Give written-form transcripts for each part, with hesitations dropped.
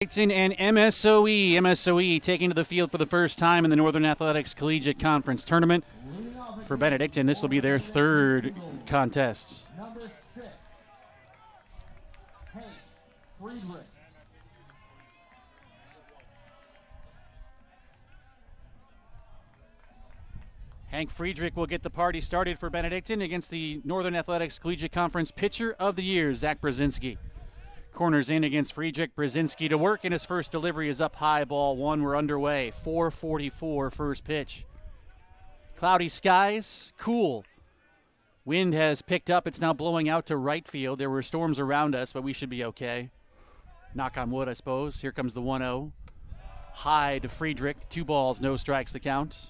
Benedictine and MSOE. MSOE taking to the field for the first time in the Northern Athletics Collegiate Conference Tournament. For Benedictine, this will be their third contest. Number 6, Hank Friedrich. Hank Friedrich will get the party started for Benedictine against the Northern Athletics Collegiate Conference Pitcher of the Year, Zach Brzezinski. Corners in against Friedrich. Brzezinski to work, and his first delivery is up high, ball one. We're underway. 4:44 first pitch. Cloudy skies, cool. Wind has picked up. It's now blowing out to right field. There were storms around us, but we should be okay. Knock on wood, I suppose. Here comes the 1-0. High to Friedrich. 2 balls, no strikes the count.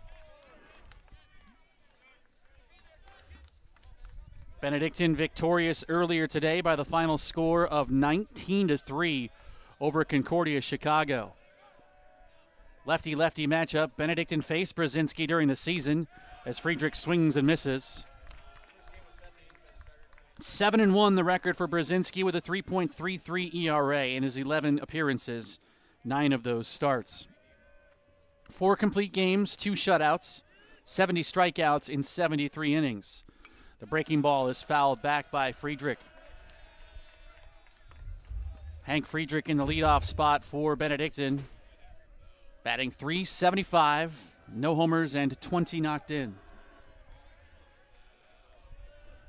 Benedictine victorious earlier today by the final score of 19-3 over Concordia Chicago. Lefty-lefty matchup. Benedictine faced Brzezinski during the season as Friedrich swings and misses. 7-1 the record for Brzezinski with a 3.33 ERA in his 11 appearances, 9 of those starts. 4 complete games, 2 shutouts, 70 strikeouts in 73 innings. The breaking ball is fouled back by Friedrich. Hank Friedrich in the leadoff spot for Benedictine. Batting .375, no homers, and 20 knocked in.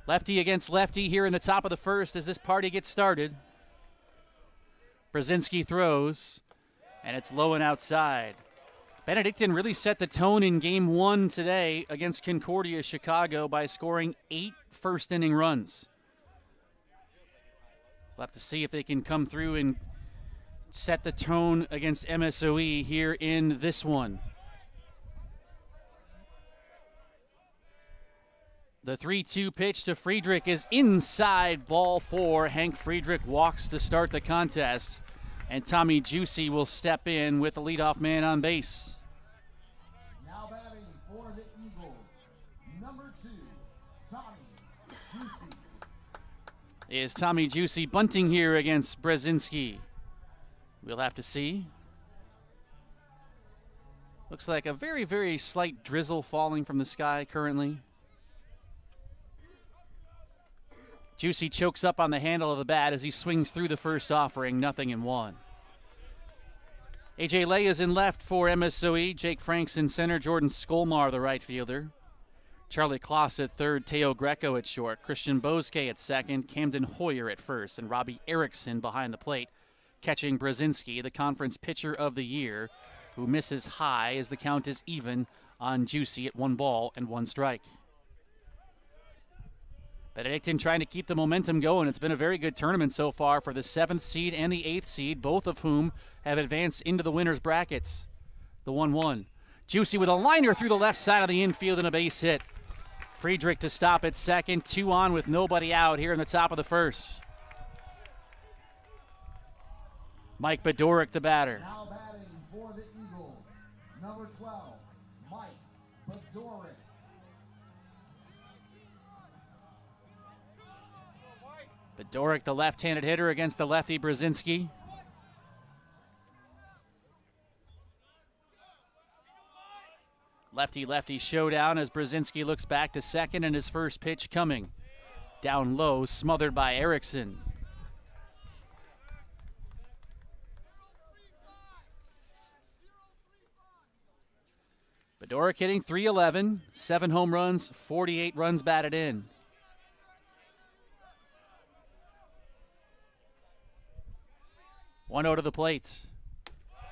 Lefty against lefty here in the top of the first as this party gets started. Brzezinski throws, and it's low and outside. Benedictine really set the tone in Game 1 today against Concordia Chicago by scoring 8 first-inning runs. We'll have to see if they can come through and set the tone against MSOE here in this one. The 3-2 pitch to Friedrich is inside, ball 4. Hank Friedrich walks to start the contest, and Tommy Juicy will step in with the leadoff man on base. Now batting for the Eagles, number 2, Tommy Juicy. Is Tommy Juicy bunting here against Brzezinski? We'll have to see. Looks like a very, very slight drizzle falling from the sky currently. Juicy chokes up on the handle of the bat as he swings through the first offering, 0-1. A.J. Lay is in left for MSOE. Jake Franks in center. Jordan Skolmar, the right fielder. Charlie Kloss at third. Teo Greco at short. Christian Boske at second. Camden Hoyer at first. And Robbie Erickson behind the plate, catching Brzezinski, the conference pitcher of the year, who misses high as the count is even on Juicy at 1 ball and 1 strike. Benedictine trying to keep the momentum going. It's been a very good tournament so far for the 7th seed and the 8th seed, both of whom have advanced into the winner's brackets. The 1-1. Juicy with a liner through the left side of the infield and a base hit. Friedrich to stop at second. 2 on with nobody out here in the top of the first. Mike Bedoric, the batter. Now batting for the Eagles, number 12, Mike Bedoric. Bedoric, the left-handed hitter against the lefty Brzezinski. Lefty-lefty showdown as Brzezinski looks back to second, and his first pitch coming. Down low, smothered by Erickson. Bedoric hitting .311, 7 home runs, 48 runs batted in. One out to the plate.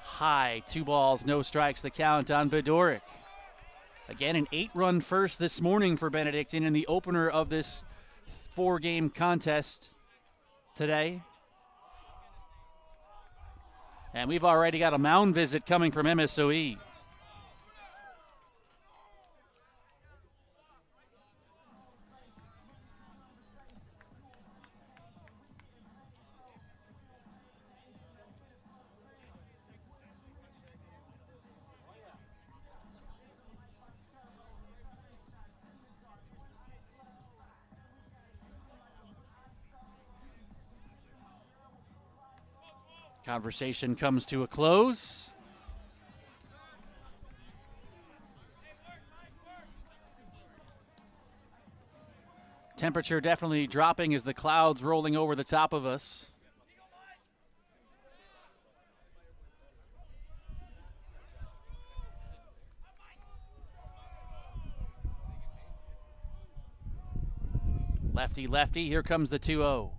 High, 2 balls, no strikes, the count on Bedoric. Again, an 8-run first this morning for Benedictine in the opener of this 4-game contest today. And we've already got a mound visit coming from MSOE. Conversation comes to a close. Temperature definitely dropping as the clouds rolling over the top of us. Lefty, lefty, here comes the 2-0.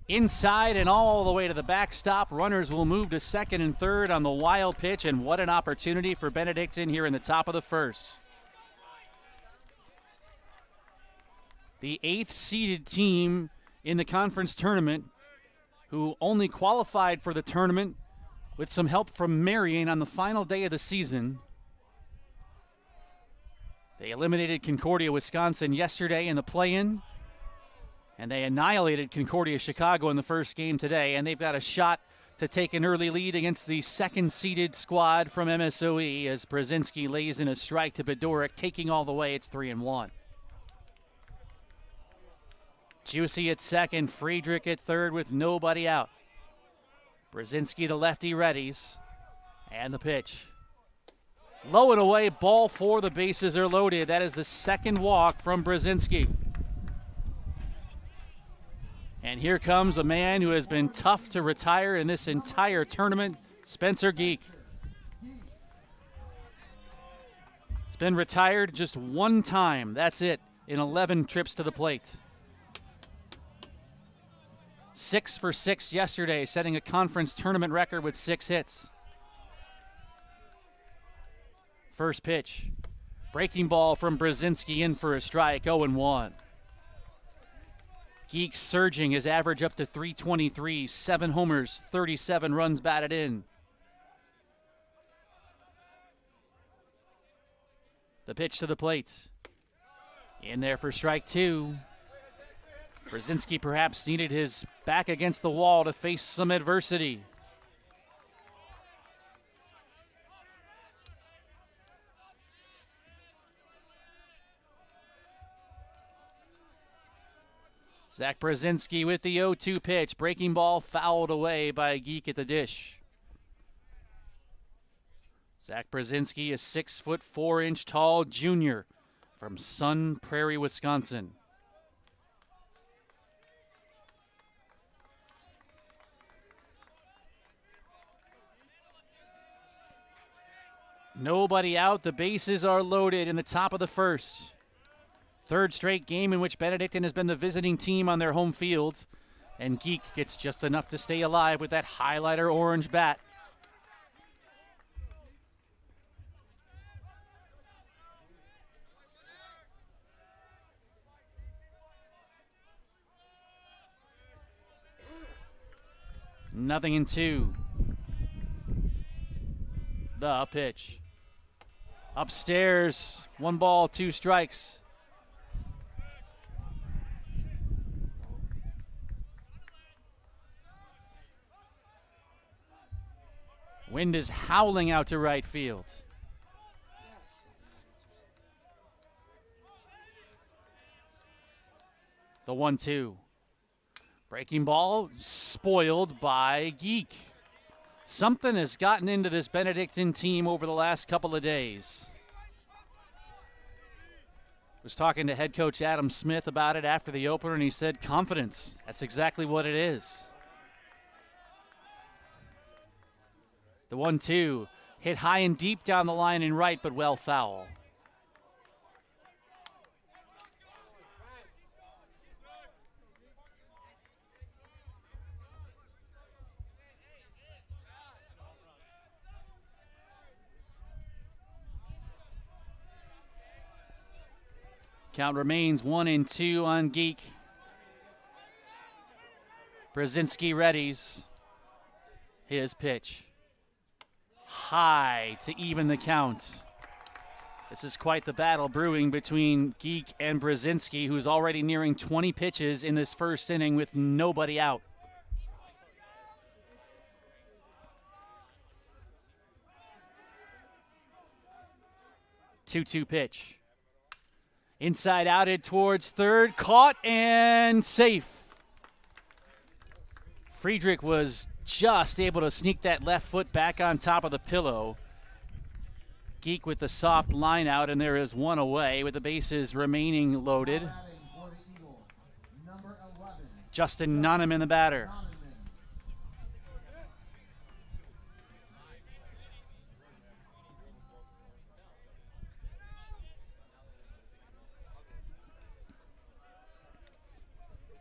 Inside and all the way to the backstop. Runners will move to second and third on the wild pitch, and what an opportunity for Benedictine here in the top of the first. The 8th seeded team in the conference tournament, who only qualified for the tournament with some help from Marion on the final day of the season. They eliminated Concordia, Wisconsin yesterday in the play-in, and they annihilated Concordia, Chicago in the first game today, and they've got a shot to take an early lead against the second-seeded squad from MSOE as Brzezinski lays in a strike to Benedict, taking all the way. It's 3-1. Juicy at second, Friedrich at third with nobody out. Brzezinski, the lefty, readies, and the pitch. Low and away, ball four, the bases are loaded. That is the second walk from Brzezinski. And here comes a man who has been tough to retire in this entire tournament, Spencer Geek. He's been retired just one time, that's it, in 11 trips to the plate. 6 for 6 yesterday, setting a conference tournament record with 6 hits. First pitch. Breaking ball from Brzezinski in for a strike, 0-1. Geek surging, his average up to 323, 7 homers, 37 runs batted in. The pitch to the plate. In there for strike 2. Brzezinski perhaps needed his back against the wall to face some adversity. Zach Brzezinski with the 0-2 pitch. Breaking ball fouled away by Geek at the dish. Zach Brzezinski, a 6'4" tall junior from Sun Prairie, Wisconsin. Nobody out. The bases are loaded in the top of the first. Third straight game in which Benedictine has been the visiting team on their home field. And Geek gets just enough to stay alive with that highlighter orange bat. Nothing in 2. The pitch. Upstairs, 1 ball, 2 strikes. Wind is howling out to right field. The 1-2. Breaking ball spoiled by Geek. Something has gotten into this Benedictine team over the last couple of days. I was talking to head coach Adam Smith about it after the opener, and he said confidence. That's exactly what it is. The 1-2 hit high and deep down the line in right, but well foul. Count remains 1-2 on Geek. Brzezinski readies his pitch. High to even the count. This is quite the battle brewing between Geek and Brzezinski, who's already nearing 20 pitches in this first inning with nobody out. Two-two pitch. Inside outed towards third, caught and safe. Friedrich was just able to sneak that left foot back on top of the pillow. Geek with the soft line out, and there is one away with the bases remaining loaded. For the Eagles, number 11, Justin Nonneman, the batter. Donovan.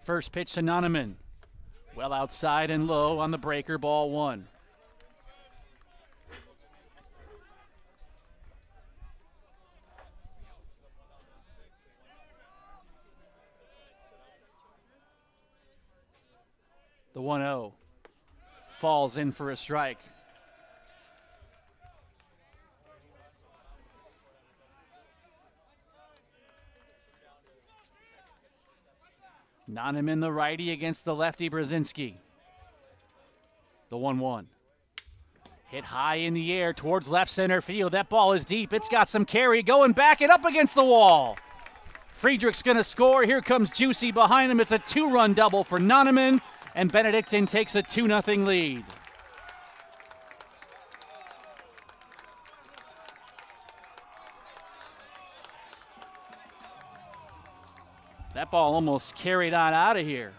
First pitch to Nonneman. Well outside and low on the breaker, ball one. The 1-0 falls in for a strike. Nonneman, the righty, against the lefty Brzezinski. The 1-1. Hit high in the air towards left center field. That ball is deep. It's got some carry going back and up against the wall. Friedrich's going to score. Here comes Juicy behind him. It's a 2-run double for Nonneman, and Benedictine takes a 2-0 lead. That ball almost carried on out of here.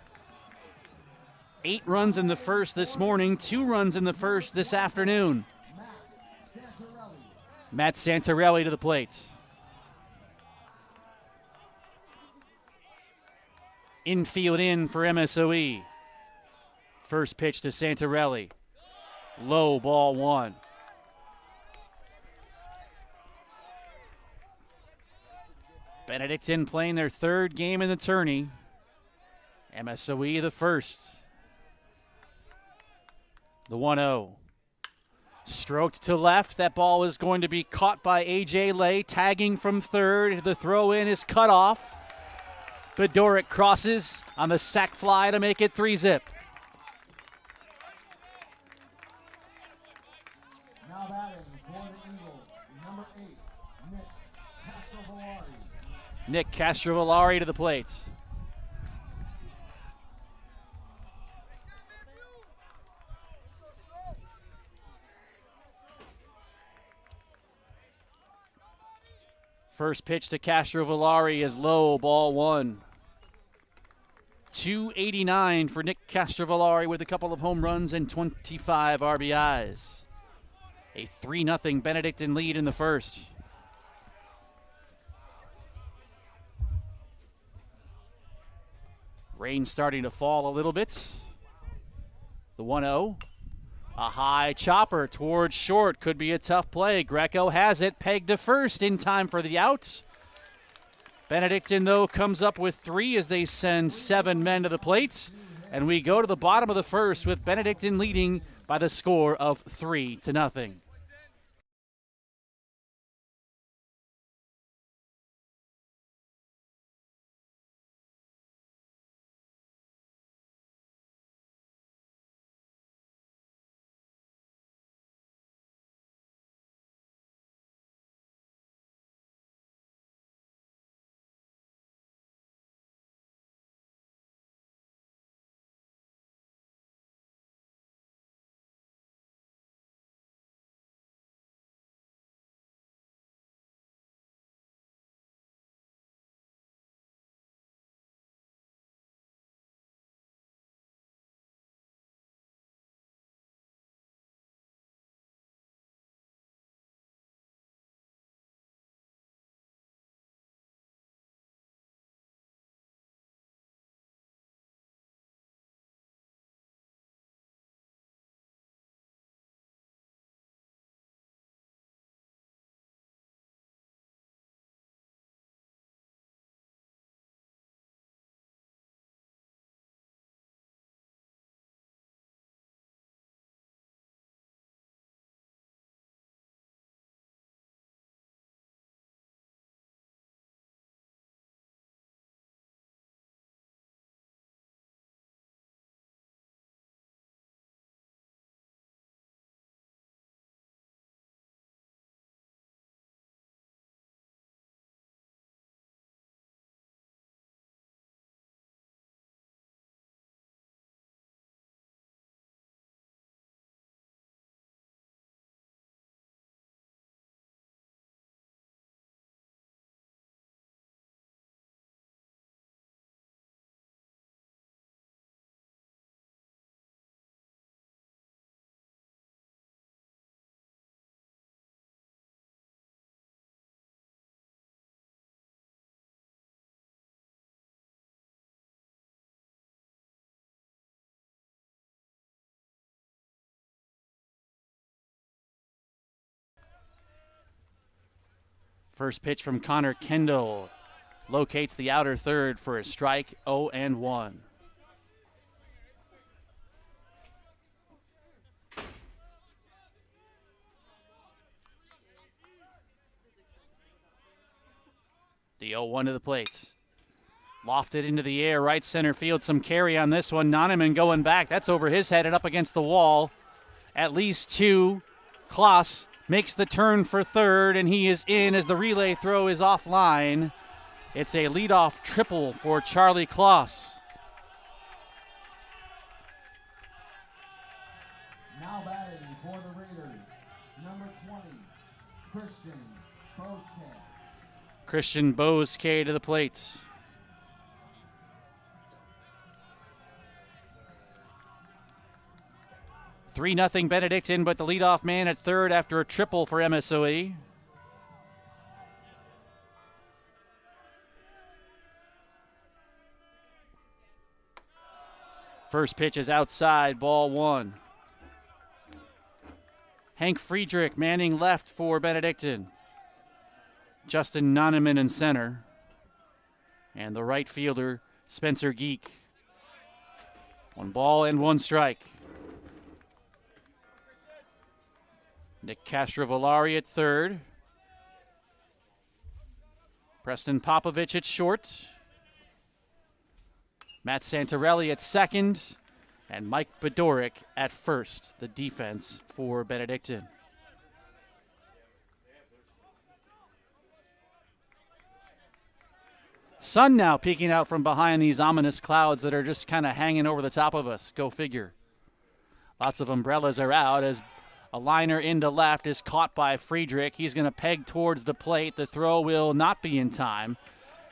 8 runs in the first this morning, 2 runs in the first this afternoon. Matt Santarelli to the plate. Infield in for MSOE. First pitch to Santarelli. Low, ball one. Benedictine playing their third game in the tourney. MSOE the first. The 1-0. Stroked to left. That ball is going to be caught by A.J. Lay, tagging from third. The throw in is cut off. Benedict crosses on the sac fly to make it 3-zip. Now batting for the Eagles, number 8, Nick Castrovillari. Nick Castrovillari to the plate. First pitch to Castrovillari is low, ball one. 289 for Nick Castrovillari with a couple of home runs and 25 RBIs. A 3-0 Benedictine lead in the first. Rain starting to fall a little bit. The 1-0. A high chopper towards short. Could be a tough play. Greco has it. Pegged to first in time for the out. Benedictine, though, comes up with 3 as they send 7 men to the plates. And we go to the bottom of the first with Benedictine leading by the score of 3-0. First pitch from Connor Kendall locates the outer third for a strike, 0-1. The 0-1 to the plate. Lofted into the air, right center field. Some carry on this one. Noneman going back. That's over his head and up against the wall. At least two. Kloss makes the turn for third, and he is in as the relay throw is offline. It's a leadoff triple for Charlie Kloss. Now batting for the Raiders, number 20, Christian Boske. Christian Boske to the plate. Three 0 Benedictine, but the leadoff man at third after a triple for MSOE. First pitch is outside, ball one. Hank Friedrich manning left for Benedictine. Justin Noneman in center. And the right fielder, Spencer Geek. 1 ball and 1 strike. Nick Castrovillari at third. Preston Popovich at short. Matt Santarelli at second. And Mike Bedoric at first, the defense for Benedictine. Sun now peeking out from behind these ominous clouds that are just kind of hanging over the top of us. Go figure. Lots of umbrellas are out as a liner into left is caught by Friedrich. He's going to peg towards the plate. The throw will not be in time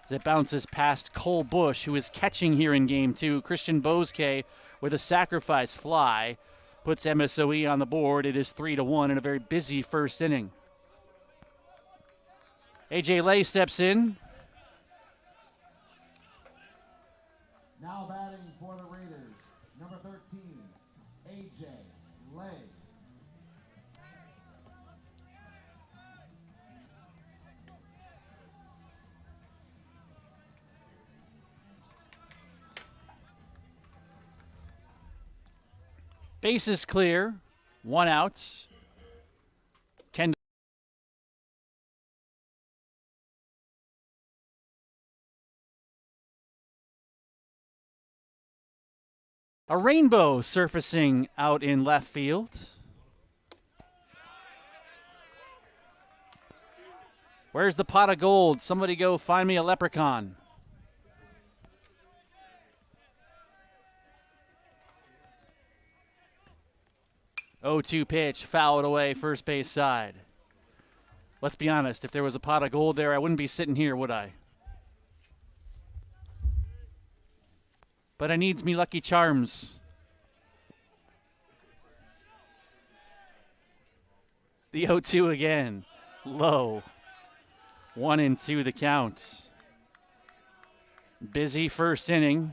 as it bounces past Cole Bush, who is catching here in game two. Christian Boske with a sacrifice fly puts MSOE on the board. It is 3-1 in a very busy first inning. A.J. Lay steps in. Now batting for the Raiders, number 13, A.J. Lay. Base is clear, 1 out. Kendall. A rainbow surfacing out in left field. Where's the pot of gold? Somebody go find me a leprechaun. Oh-2 pitch, fouled away, first base side. Let's be honest, if there was a pot of gold there, I wouldn't be sitting here, would I? But I needs me Lucky Charms. The 0-2 again, low. 1-2 the count. Busy first inning.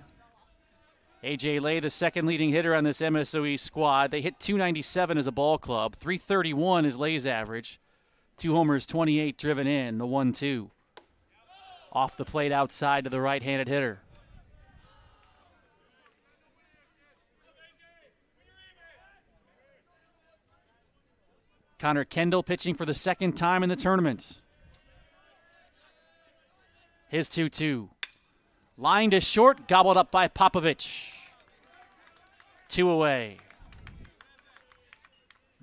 A.J. Lay, the second leading hitter on this MSOE squad. They hit .297 as a ball club. .331 is Lay's average. 2 homers, 28 driven in, the 1-2. Off the plate outside to the right-handed hitter. Connor Kendall pitching for the second time in the tournament. His 2-2. Line to short, gobbled up by Popovich. 2 away.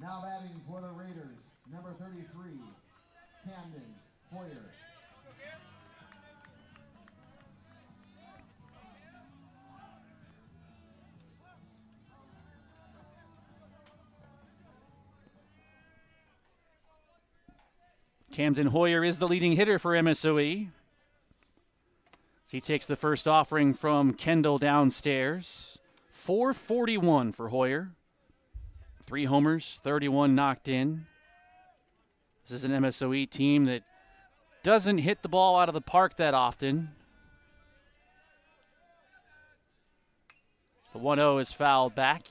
Now batting for the Raiders, number 33, Camden Hoyer. Camden Hoyer is the leading hitter for MSOE. So he takes the first offering from Kendall downstairs. 441 for Hoyer. 3 homers, 31 knocked in. This is an MSOE team that doesn't hit the ball out of the park that often. The 1-0 is fouled back.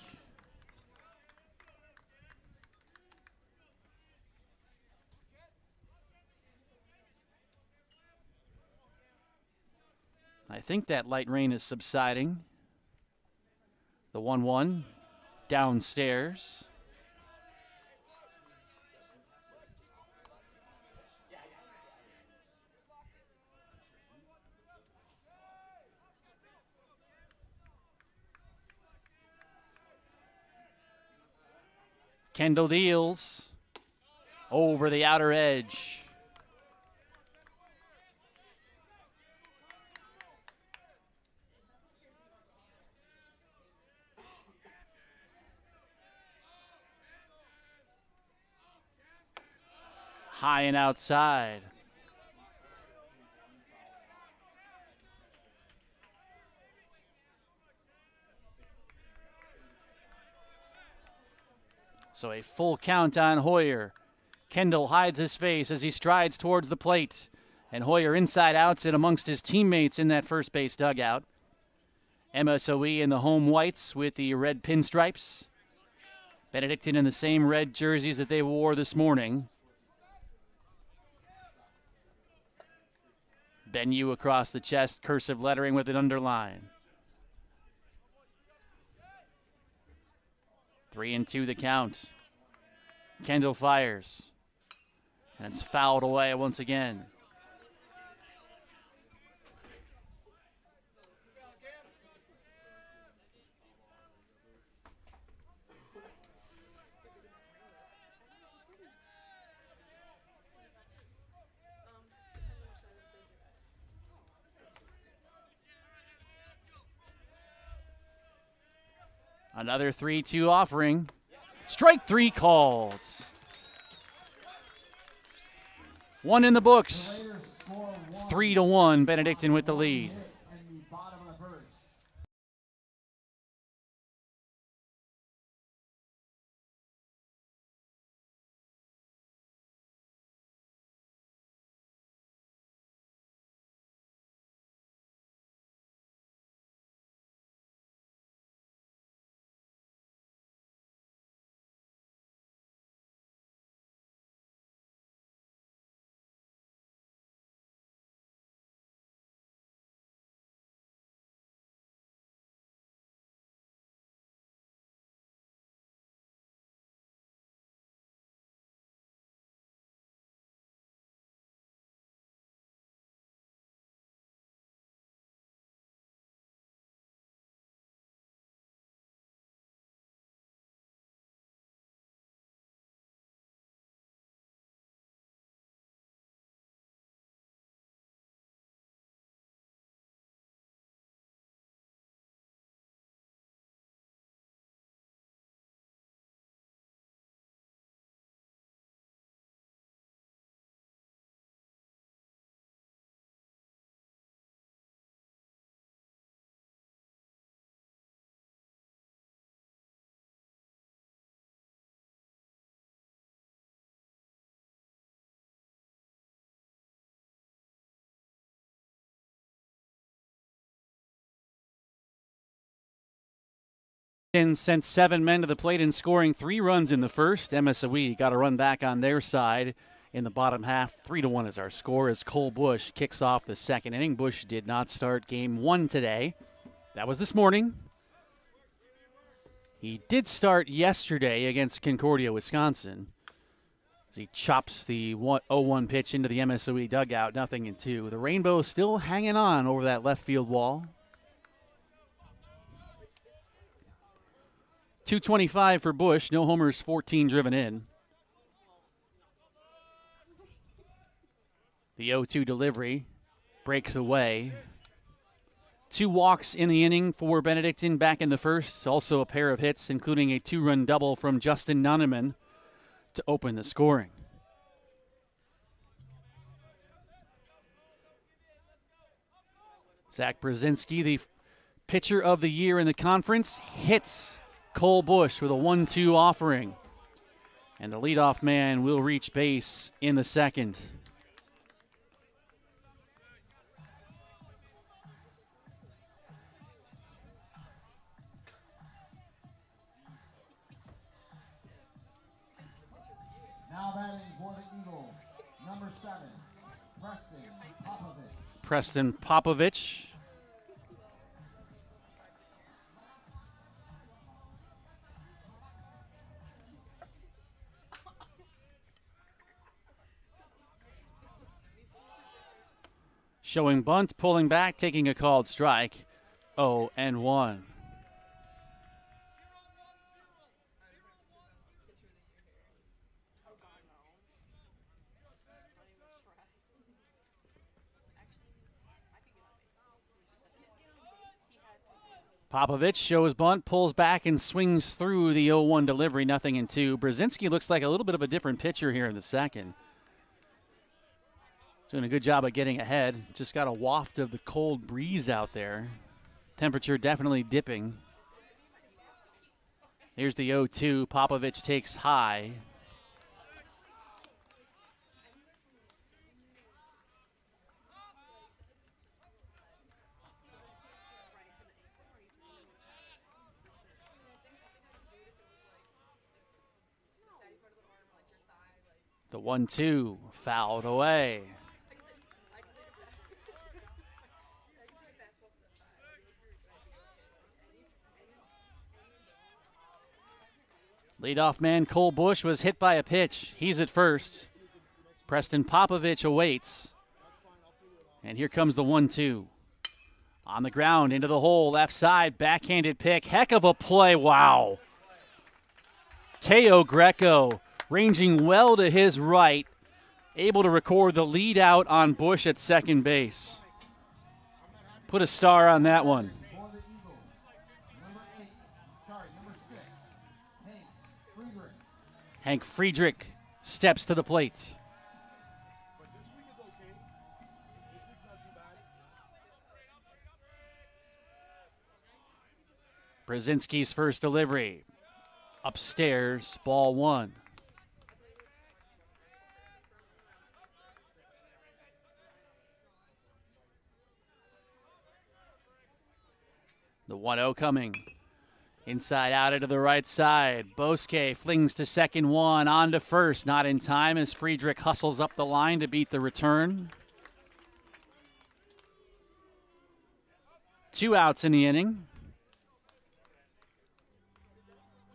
I think that light rain is subsiding. The 1-1 downstairs. Kendall deals over the outer edge. High and outside. So a full count on Hoyer. Kendall hides his face as he strides towards the plate. And Hoyer inside outs it amongst his teammates in that first base dugout. MSOE in the home whites with the red pinstripes. Benedictine in the same red jerseys that they wore this morning. Benue across the chest, cursive lettering with an underline. 3-2 the count. Kendall fires. And it's fouled away once again. Another 3-2 offering. Strike three called. One in the books. 3-1, Benedictine with the lead. Sent 7 men to the plate and scoring 3 runs in the first. MSOE got a run back on their side in the bottom half. 3-1 is our score as Cole Bush kicks off the second inning. Bush did not start game 1 today. That was this morning. He did start yesterday against Concordia, Wisconsin, as he chops the 0-1 pitch into the MSOE dugout, 0-2. The Rainbow still hanging on over that left field wall. 225 for Bush, no homers, 14 driven in. The 0-2 delivery breaks away. 2 walks in the inning for Benedictine back in the first. Also a pair of hits, including a 2-run double from Justin Noneman to open the scoring. Zach Brzezinski, the pitcher of the year in the conference, hits Cole Bush with a 1-2 offering. And the leadoff man will reach base in the second. Now batting for the Eagles, number 7, Preston Popovich. Preston Popovich Showing bunt, pulling back, taking a called strike. 0-1. Popovich shows bunt, pulls back, and swings through the 0-1 delivery, 0-2. Brzezinski looks like a little bit of a different pitcher here in the second. Doing a good job of getting ahead. Just got a waft of the cold breeze out there. Temperature definitely dipping. Here's the 0-2. Popovich takes high. The 1-2 fouled away. Leadoff man Cole Bush was hit by a pitch. He's at first. Preston Popovich awaits. And here comes the 1-2. On the ground, into the hole, left side, backhanded pick. Heck of a play, wow. Teo Greco ranging well to his right, able to record the lead out on Bush at second base. Put a star on that one. For the Eagles, number 6, Hank Friedrich. Hank Friedrich steps to the plate. Brzezinski's first delivery. Upstairs, ball 1. The 1-0 coming. Inside out into the right side. Bosque flings to second, one. On to first. Not in time as Friedrich hustles up the line to beat the return. 2 outs in the inning.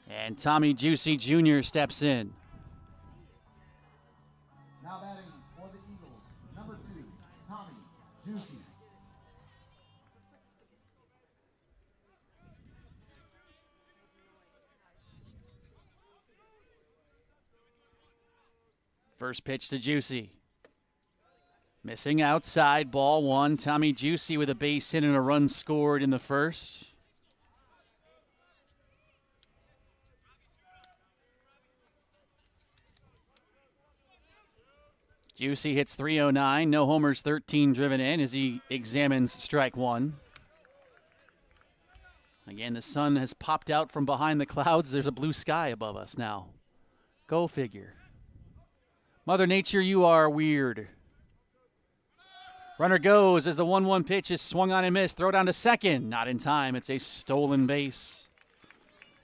And Tommy Juicy Jr. steps in. Now batting for the Eagles, number 2, Tommy Juicy. First pitch to Juicy. Missing outside, ball 1. Tommy Juicy with a base hit and a run scored in the first. Juicy hits .309, no homers, 13 driven in as he examines strike 1. Again, the sun has popped out from behind the clouds. There's a blue sky above us now. Go figure. Mother Nature, you are weird. Runner goes as the 1-1 pitch is swung on and missed. Throw down to second. Not in time. It's a stolen base.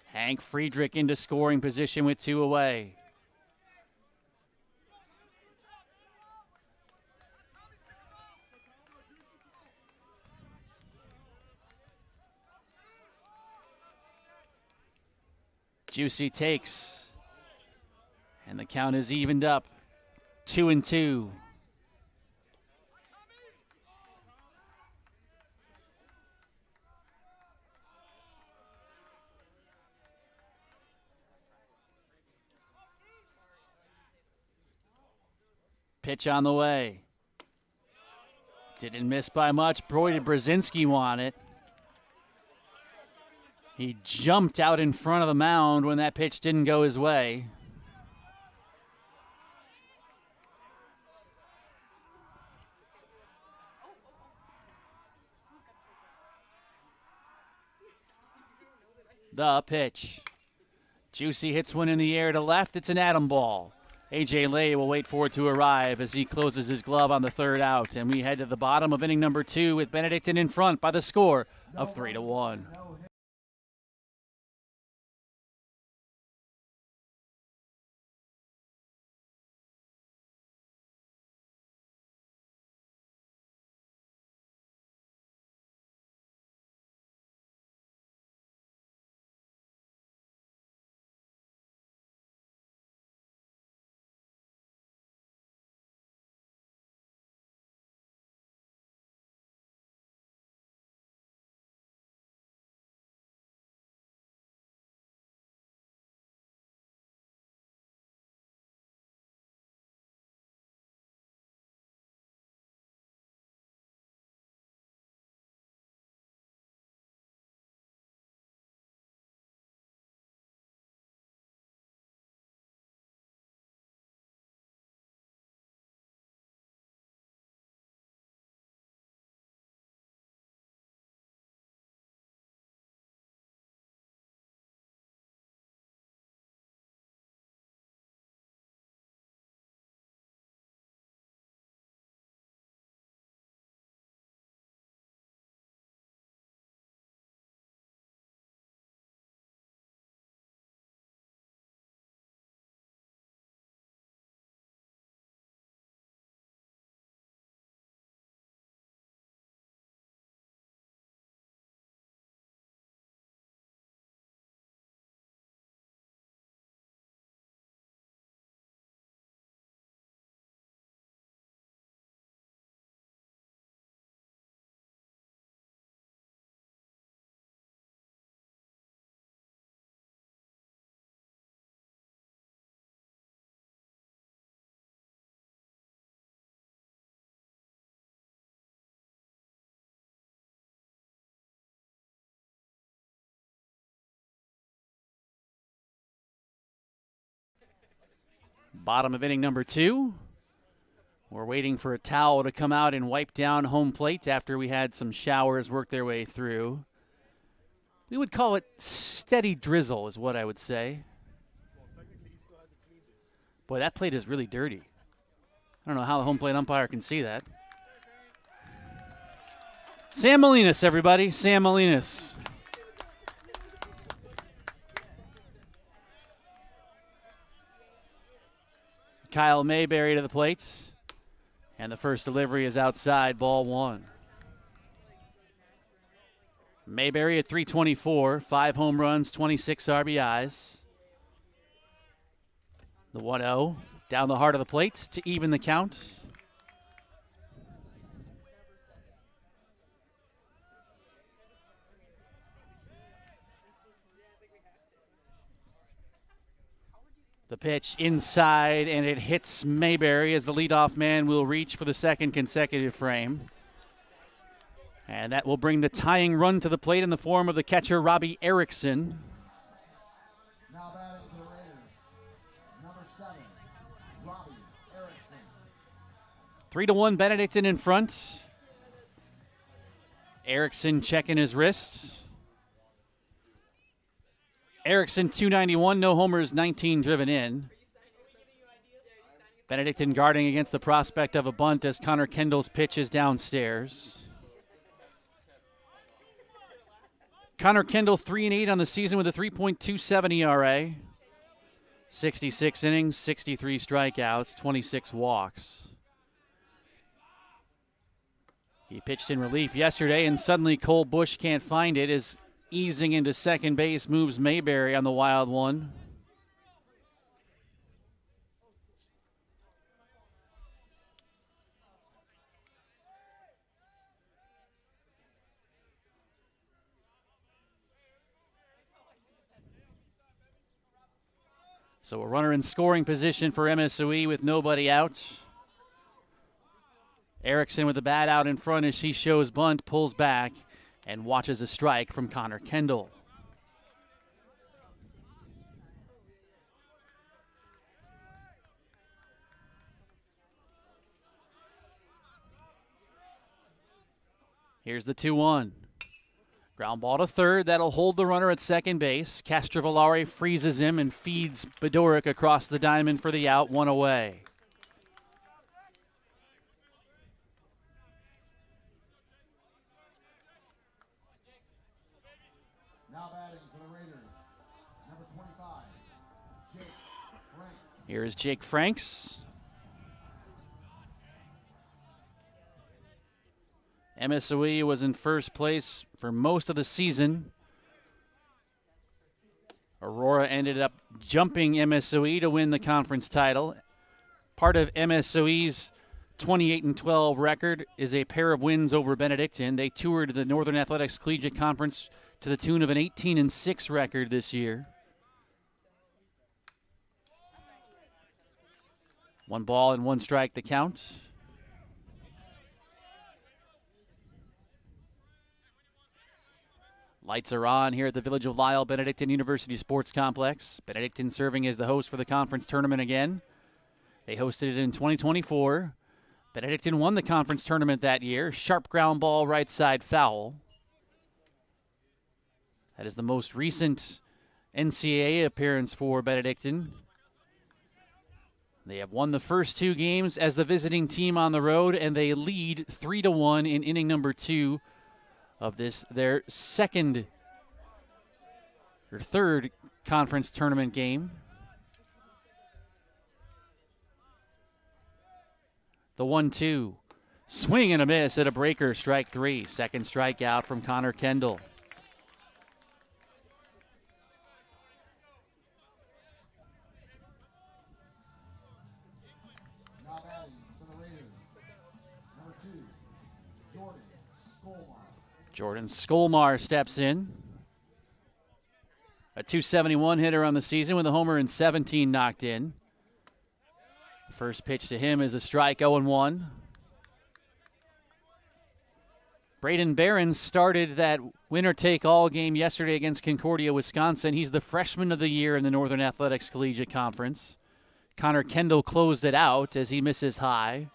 Hank Friedrich into scoring position with 2 away. Juicy takes. And the count is evened up. 2-2. Pitch on the way. Didn't miss by much. Boy, did Brzezinski want it. He jumped out in front of the mound when that pitch didn't go his way. The pitch. Juicy hits one in the air to left. It's an atom ball. A.J. Lay will wait for it to arrive as he closes his glove on the 3rd out. And we head to the bottom of inning number 2 with Benedictine in front by the score of 3-1. Bottom of inning number 2. We're waiting for a towel to come out and wipe down home plate after we had some showers work their way through. We would call it steady drizzle is what I would say. Boy, that plate is really dirty. I don't know how the home plate umpire can see that. Sam Molinas, everybody. Sam Molinas. Kyle Mayberry to the plate. And the first delivery is outside, ball 1. Mayberry at 324, 5 home runs, 26 RBIs. The 1-0 down the heart of the plate to even the count. The pitch inside, and it hits Mayberry as the leadoff man will reach for the second consecutive frame. And that will bring the tying run to the plate in the form of the catcher, Robbie Erickson. Now batting for the Raiders, number 7, Robbie Erickson. 3-1 Benedictine in front. Erickson checking his wrist. Erickson 291, no homers, 19 driven in. Benedictine guarding against the prospect of a bunt as Connor Kendall's pitch is downstairs. Connor Kendall 3-8 on the season with a 3.27 ERA. 66 innings, 63 strikeouts, 26 walks. He pitched in relief yesterday, and suddenly Cole Bush can't find it as easing into second base moves Mayberry on the wild one. So a runner in scoring position for MSOE with nobody out. Erickson with the bat out in front as she shows bunt, pulls back, and watches a strike from Connor Kendall. Here's the 2-1. Ground ball to third. That'll hold the runner at second base. Castrovillari freezes him and feeds Bedoric across the diamond for the out, 1 away. Now batting for the Raiders, number 25, Jake Franks. Here is Jake Franks. MSOE was in first place for most of the season. Aurora ended up jumping MSOE to win the conference title. Part of MSOE's 28-12 record is a pair of wins over Benedictine. They toured the Northern Athletics Collegiate Conference to the tune of an 18-6 record this year. 1 ball and 1 strike the count. Lights are on here at the Village of Lisle Benedictine University Sports Complex. Benedictine serving as the host for the conference tournament again. They hosted it in 2024. Benedictine won the conference tournament that year. Sharp ground ball, right side foul. That is the most recent NCAA appearance for Benedictine. They have won the first 2 games as the visiting team on the road, and they lead 3-1 in inning number 2 of this, their third conference tournament game. The 1-2. Swing and a miss at a breaker, strike 3. Second strikeout from Connor Kendall. Now batting for the Raiders, number 2, Jordan Skolmar. Jordan Skolmar steps in. A 271 hitter on the season with a homer and 17 knocked in. First pitch to him is a strike, 0-1. Braden Barron started that winner-take-all game yesterday against Concordia, Wisconsin. He's the freshman of the year in the Northern Athletics Collegiate Conference. Connor Kendall closed it out as he misses high.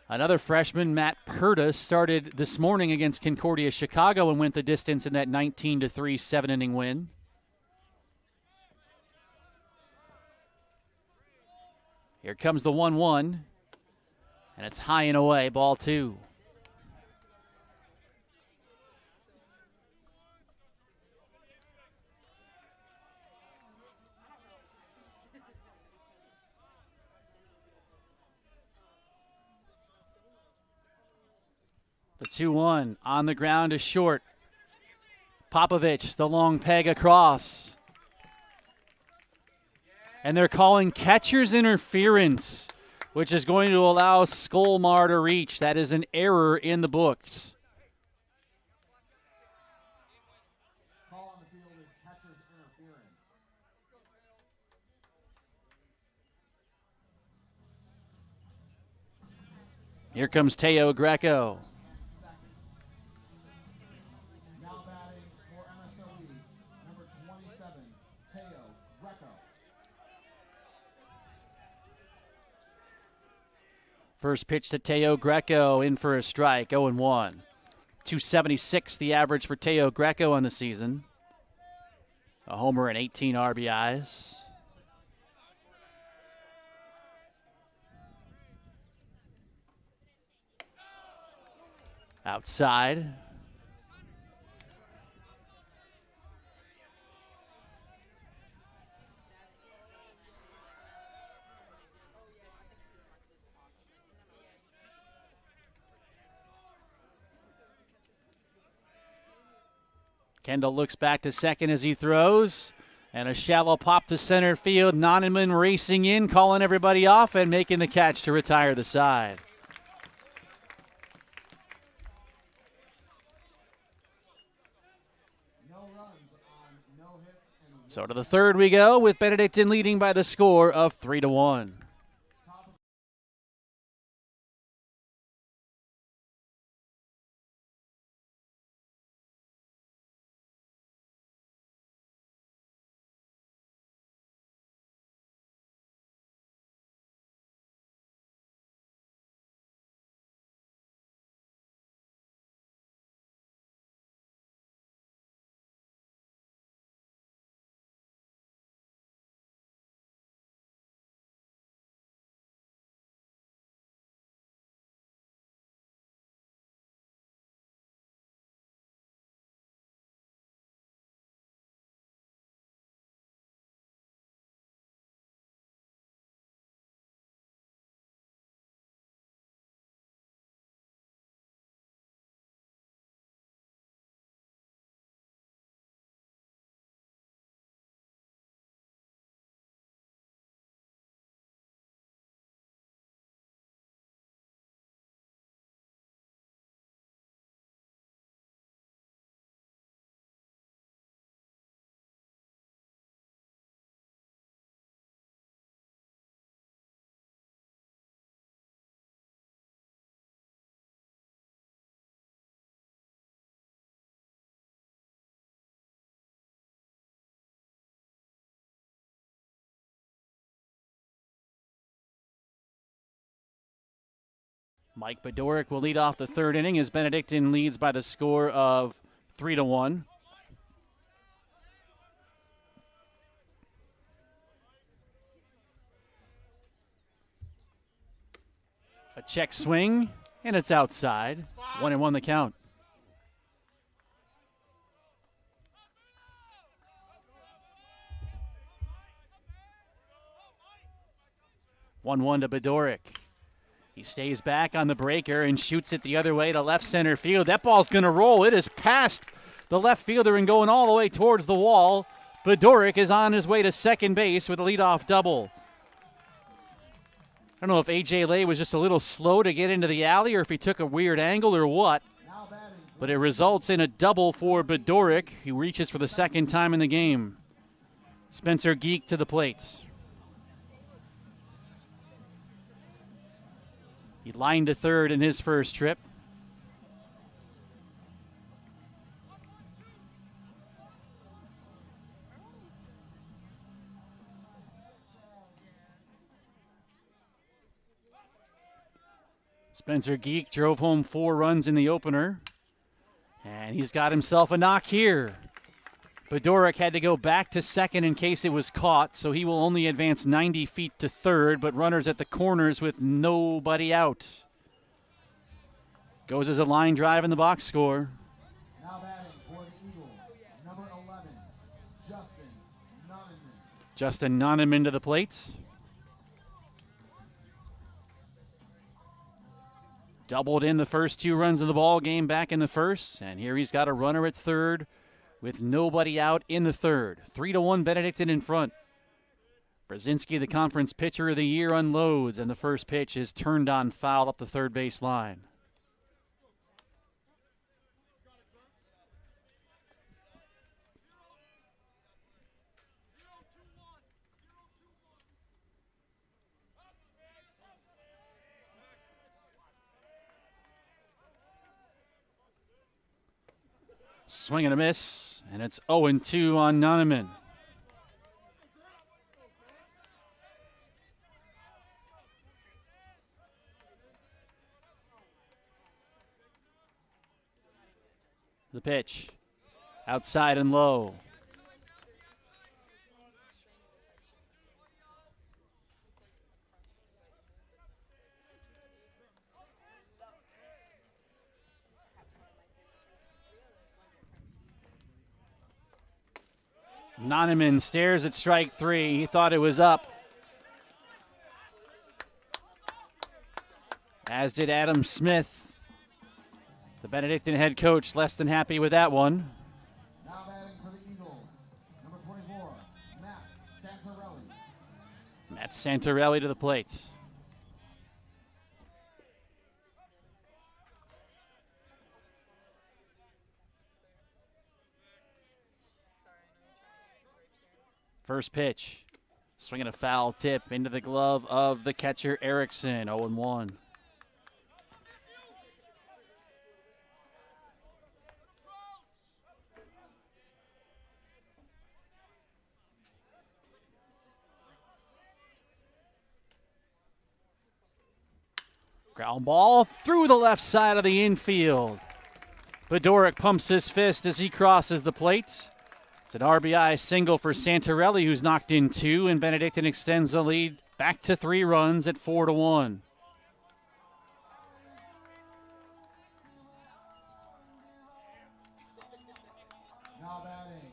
Another freshman, Matt Perda, started this morning against Concordia Chicago and went the distance in that 19-3 7-inning win. Here comes the 1-1, and it's high and away, ball 2. The 2-1 on the ground is short. Popovich, the long peg across. And they're calling catcher's interference, which is going to allow Skolmar to reach. That is an error in the books. Call on the field is catcher's interference. Here comes Teo Greco. Now batting for MSOE, number 27, Teo Greco. First pitch to Teo Greco, in for a strike, 0-1. 276 the average for Teo Greco on the season. A homer and 18 RBIs. Outside. Kendall looks back to second as he throws. And a shallow pop to center field. Nonneman racing in, calling everybody off and making the catch to retire the side. No runs on no hits and So to the third we go, with Benedictine leading by the score of 3-1. Mike Bedoric will lead off the third inning as Benedictine leads by the score of 3-1. A check swing, and it's outside. 1-1 the count. One to Bedoric. He stays back on the breaker and shoots it the other way to left center field. That ball's going to roll. It is past the left fielder and going all the way towards the wall. Bedoric is on his way to second base with a leadoff double. I don't know if A.J. Lay was just a little slow to get into the alley or if he took a weird angle or what. But it results in a double for Bedoric. He reaches for the second time in the game. Spencer Geek to the plate. He lined to third in his first trip. Spencer Geek drove home 4 runs in the opener, and he's got himself a knock here. Bedoric had to go back to second in case it was caught, so he will only advance 90 feet to third, but runners at the corners with nobody out. Goes as a line drive in the box score. Now batting for the Eagles, number 11, Justin Noneman. Justin Noneman to the plate. Doubled in the first 2 runs of the ball game back in the first, and here he's got a runner at third with nobody out in the third. 3-1 Benedictine in front. Brzezinski, the conference pitcher of the year, unloads, and the first pitch is turned on foul up the third base line. Swing and a miss, and it's 0-2 on Noneman. The pitch, outside and low. Noneman stares at strike 3. He thought it was up. As did Adam Smith. The Benedictine head coach less than happy with that one. Now batting for the Eagles, number 24, Matt Santarelli. Matt Santarelli to the plate. First pitch, swinging a foul tip into the glove of the catcher Erickson, 0-1. Ground ball through the left side of the infield. Bedoric pumps his fist as he crosses the plate. It's an RBI single for Santarelli, who's knocked in 2, and Benedictine extends the lead back to 3 runs at 4-1. Now batting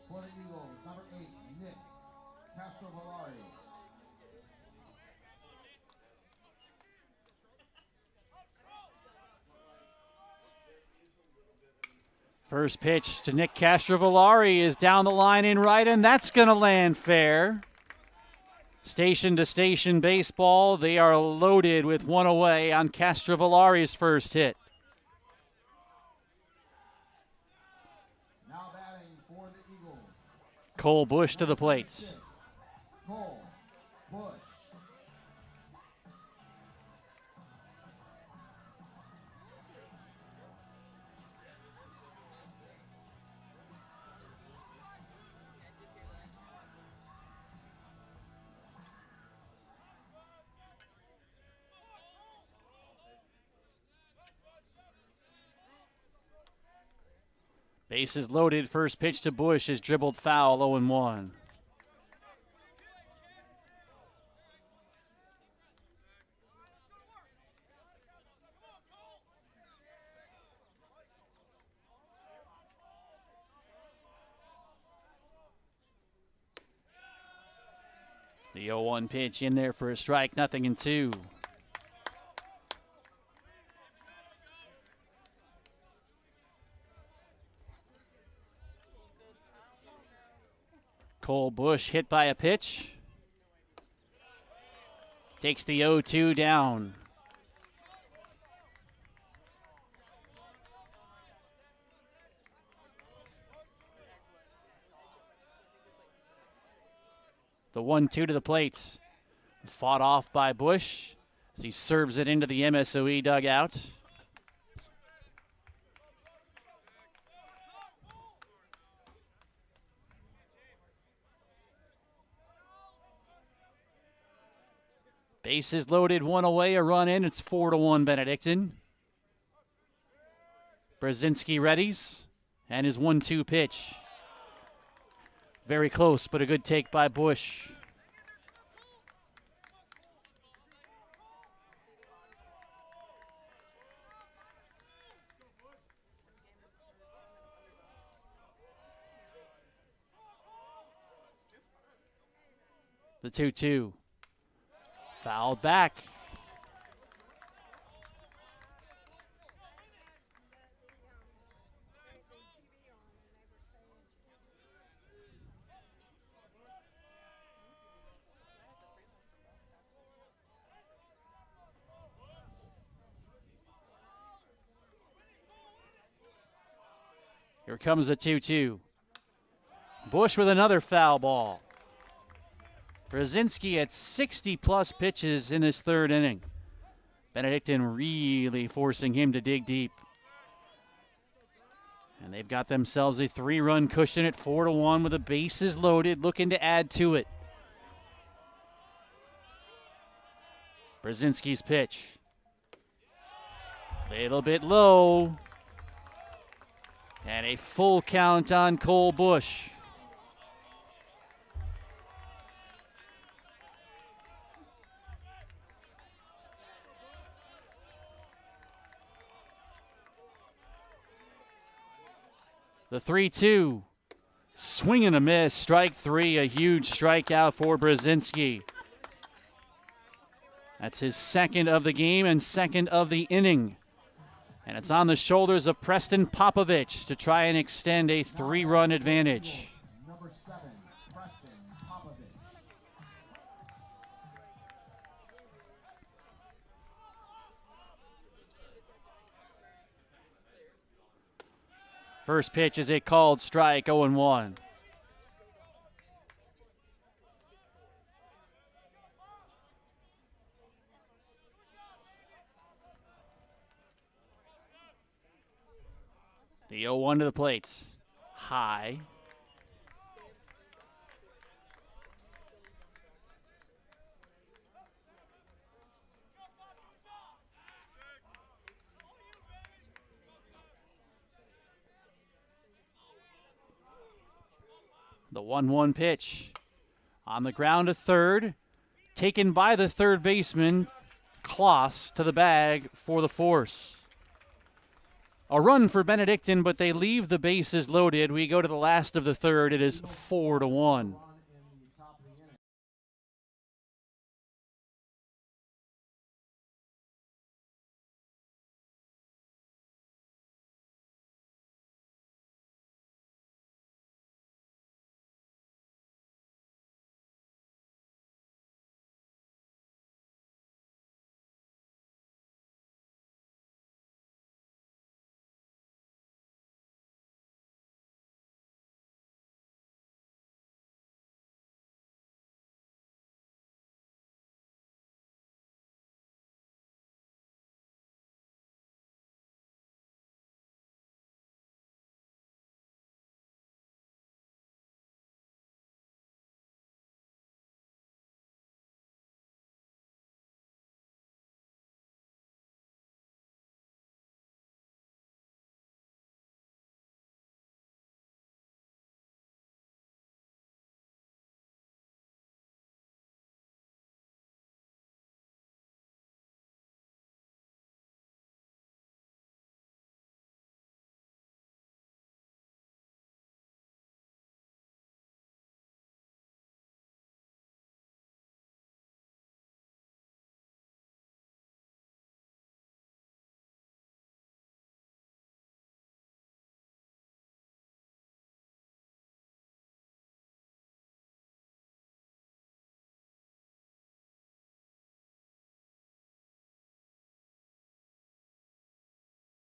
for the Eagles, number 8, Nick Castrovallari. First pitch to Nick Castrovallari is down the line in right, and that's going to land fair. Station to station baseball. They are loaded with 1 away on Castrovallari's first hit. Now batting for the Eagles, Cole Bush to the plate. Cole Bush. Bases loaded. First pitch to Bush is dribbled foul, 0-1. The 0-1 pitch in there for a strike, 0-2. Cole Bush hit by a pitch. Takes the 0-2 down. The 1-2 to the plate. Fought off by Bush as he serves it into the MSOE dugout. Bases loaded, one away, a run in. It's 4-1 Benedictine. Brzezinski readies, and his 1-2 pitch. Very close, but a good take by Bush. The 2-2. Fouled back. Here comes the 2-2. Bush with another foul ball. Brzezinski at 60-plus pitches in this third inning. Benedictine really forcing him to dig deep. And they've got themselves a 3-run cushion at 4-1 with the bases loaded, looking to add to it. Brzezinski's pitch. Little bit low. And a full count on Cole Bush. The 3-2, swing and a miss, strike three, a huge strikeout for Brzezinski. That's his second of the game and second of the inning. And it's on the shoulders of Preston Popovich to try and extend a 3-run advantage. Number 7, Preston Popovich. First pitch is a called strike, 0-1. The 0-1 to the plate. High. The 1-1 pitch. On the ground to third. Taken by the third baseman. Kloss to the bag for the force. A run for Benedictine, but they leave the bases loaded. We go to the last of the third. It is 4-1.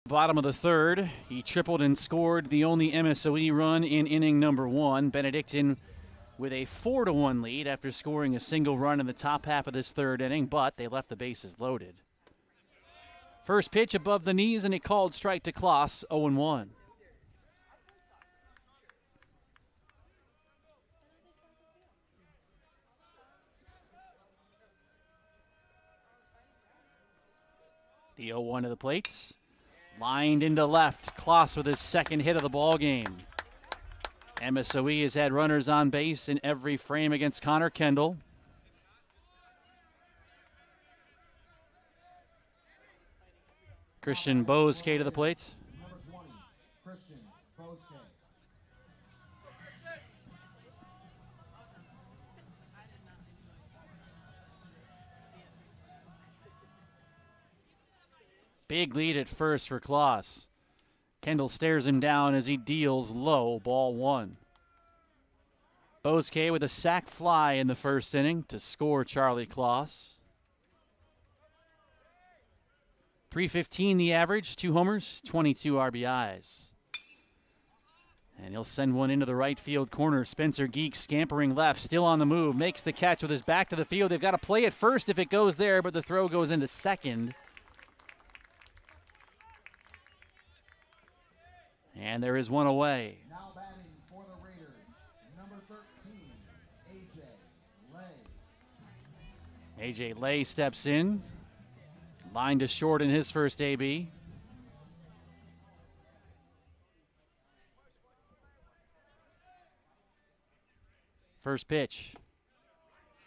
Bottom of the third, he tripled and scored the only MSOE run in inning number 1. Benedictine with a 4-1 lead after scoring a single run in the top half of this third inning, but they left the bases loaded. First pitch above the knees and a called strike to Kloss, 0-1. The 0-1 to the plates. Lined into left. Kloss with his second hit of the ball game. MSOE has had runners on base in every frame against Connor Kendall. Christian Boske to the plate. Number 20, Christian Boske. Big lead at first for Kloss. Kendall stares him down as he deals low, ball one. Boske with a sac fly in the first inning to score Charlie Kloss. 315 the average, 2 homers, 22 RBIs. And he'll send one into the right field corner. Spencer Geek scampering left, still on the move, makes the catch with his back to the field. They've got to play it first if it goes there, but the throw goes into second. And there is one away. Now batting for the Raiders, number 13, A.J. Lay. A.J. Lay steps in. Line to short in his first AB. First pitch.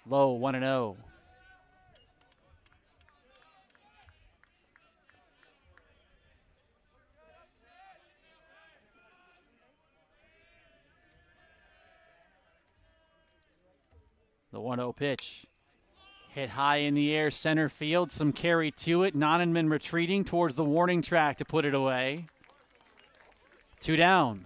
Low, 1-0. The 1-0 pitch. Hit high in the air, center field, some carry to it. Nonenman retreating towards the warning track to put it away. 2 down.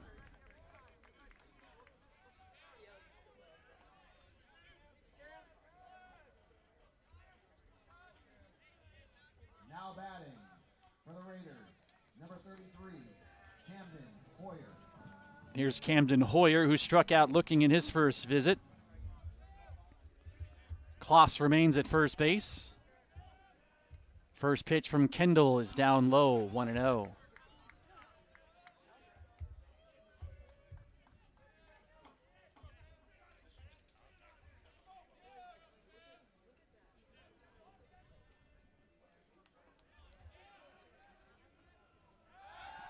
Now batting for the Raiders, number 33, Camden Hoyer. Here's Camden Hoyer, who struck out looking in his first visit. Kloss remains at first base. First pitch from Kendall is down low, 1-0.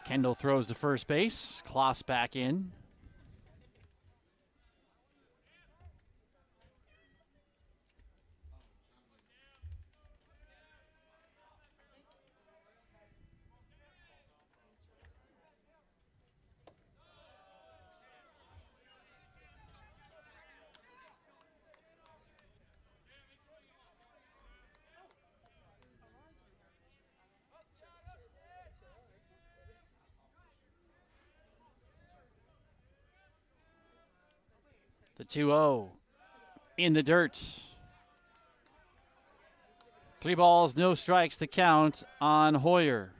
Kendall throws to first base. Kloss back in. The 2-0 in the dirt. 3 balls, no strikes to count on Hoyer.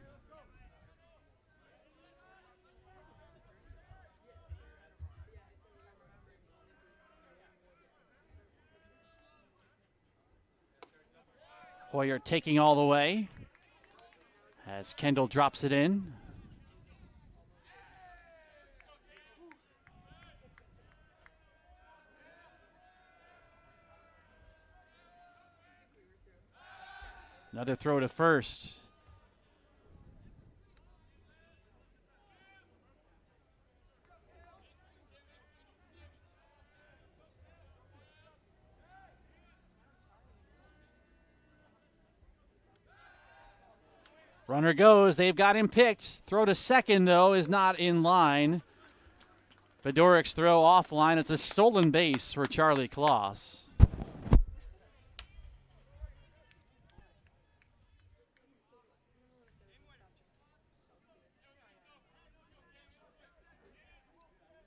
Hoyer taking all the way as Kendall drops it in. Another throw to first. Runner goes. They've got him picked. Throw to second, though, is not in line. Fedorik's throw offline. It's a stolen base for Charlie Kloss.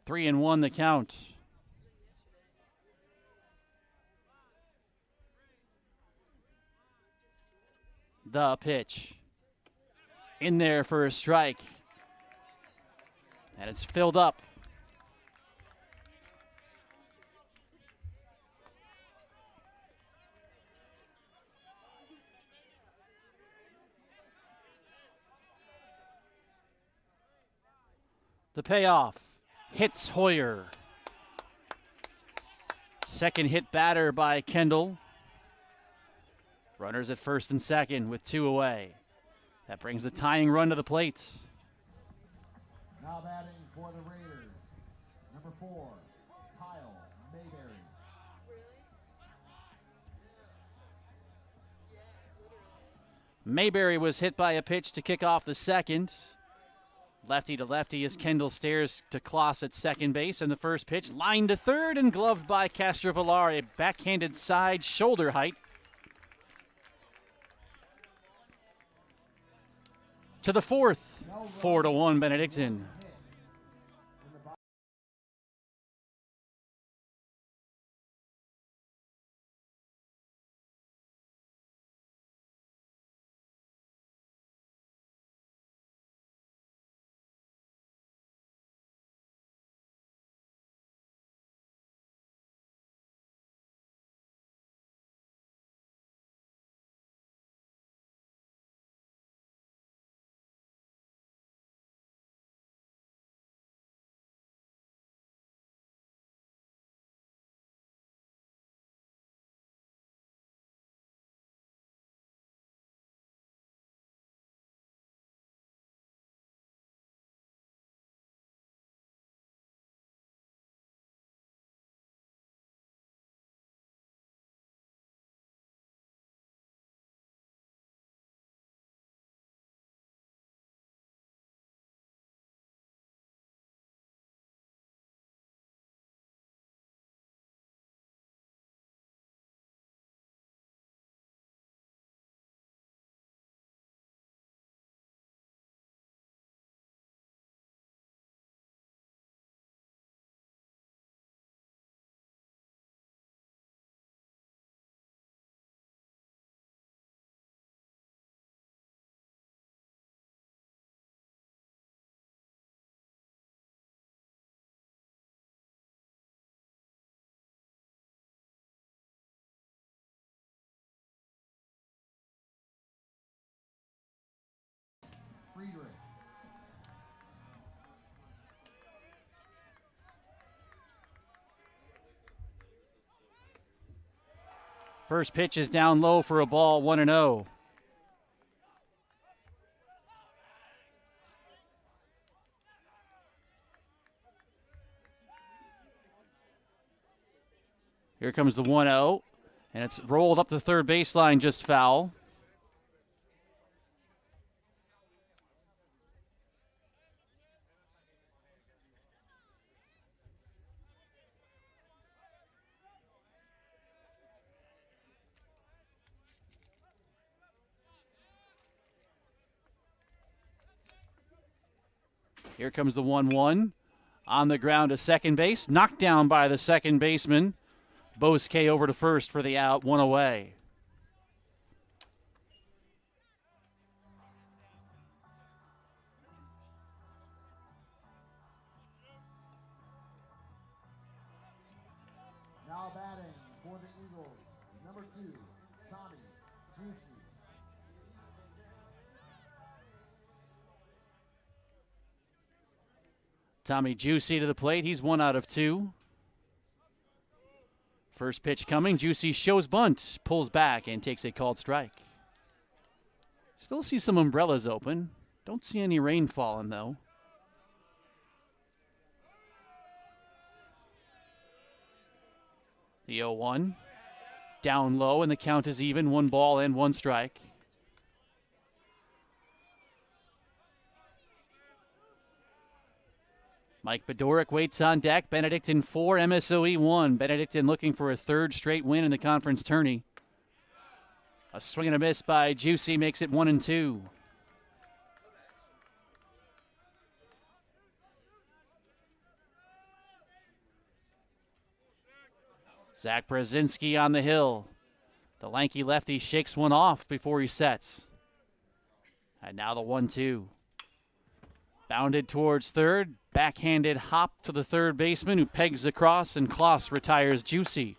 Three and one the count. The pitch. In there for a strike. And it's filled up. The payoff. Hits Hoyer. Second hit batter by Kendall. Runners at first and second with 2 away. That brings the tying run to the plate. Now batting for the Raiders, number 4, Kyle Mayberry. Mayberry was hit by a pitch to kick off the second. Lefty to lefty as Kendall stares to Kloss at second base. And the first pitch, line to third and gloved by Castrovillar. A backhanded side shoulder height. To the fourth, 4-1 Benedictine. Friedrich. First pitch is down low for a ball, 1-0. Here comes the 1-0, and it's rolled up the third baseline, just foul. Here comes the 1-1. On the ground to second base. Knocked down by the second baseman. Bosque over to first for the out. One away. Now batting for the Eagles, number 2, Tommy Juicy. Tommy Juicy to the plate. He's 1 out of 2. First pitch coming. Juicy shows bunt, pulls back, and takes a called strike. Still see some umbrellas open. Don't see any rain falling, though. The 0-1. Down low, and the count is even. 1 ball and 1 strike. Mike Bedoric waits on deck. Benedictine 4, MSOE 1. Benedictine looking for a third straight win in the conference tourney. A swing and a miss by Juicy makes it 1-2. Zach Brzezinski on the hill. The lanky lefty shakes one off before he sets. And now the 1-2. Bounded towards third. Backhanded hop to the third baseman who pegs across, and Kloss retires Juicy.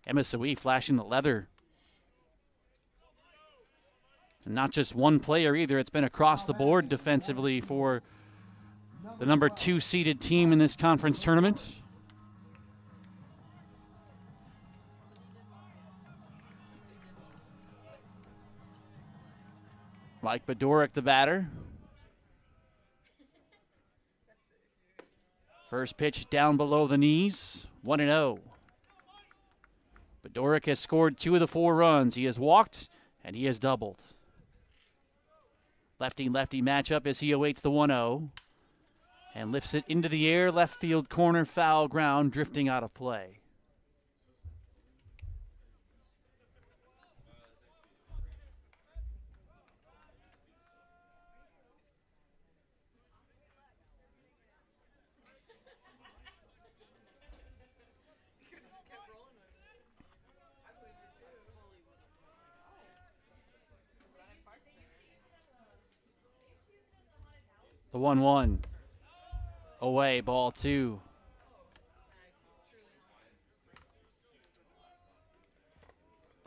MSOE flashing the leather. And not just one player either. It's been across the board defensively for the number 2 seeded team in this conference tournament. Mike Bedoric, the batter. First pitch down below the knees, 1-0. Bedoric has scored 2 of the 4 runs. He has walked and he has doubled. Lefty-lefty matchup as he awaits the 1-0 and lifts it into the air, left field corner, foul ground, drifting out of play. The 1-1. Away, ball 2.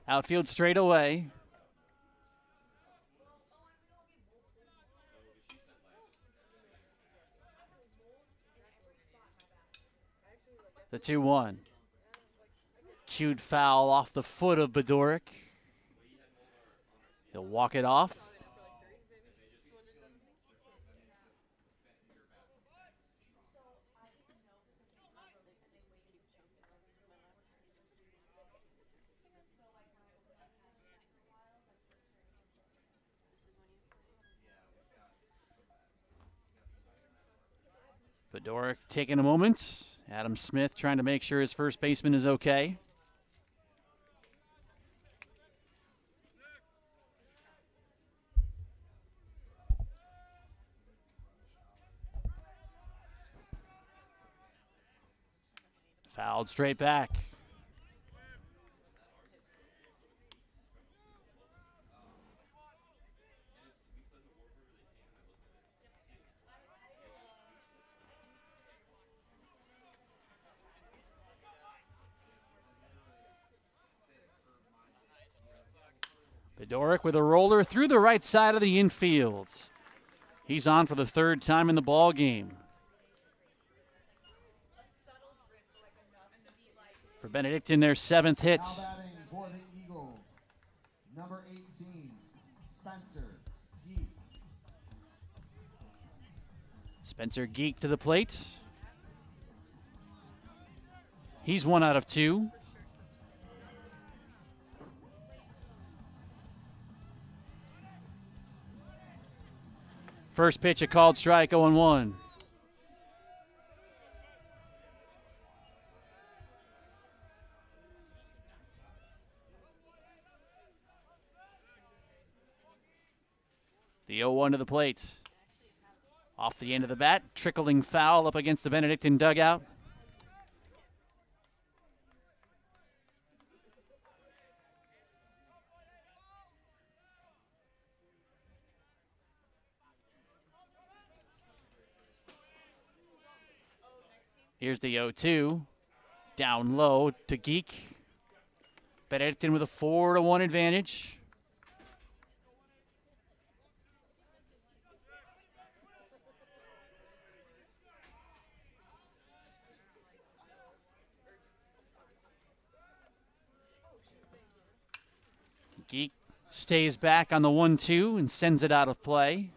Outfield straight away. The 2-1. Cued foul off the foot of Bedoric. He'll walk it off. Bedoric taking a moment. Adam Smith trying to make sure his first baseman is okay. Fouled straight back. Bedoric with a roller through the right side of the infield. He's on for the 3rd time in the ball game. For Benedictine, their 7th hit. Now batting for the Eagles, number 18, Spencer Geek. Spencer Geek to the plate. He's 1 out of 2. First pitch, a called strike, 0-1. The 0-1 to the plate. Off the end of the bat, trickling foul up against the Benedictine dugout. Here's the 0-2. Down low to Geek. Benedictine with a 4-1 advantage. Geek stays back on the 1-2 and sends it out of play.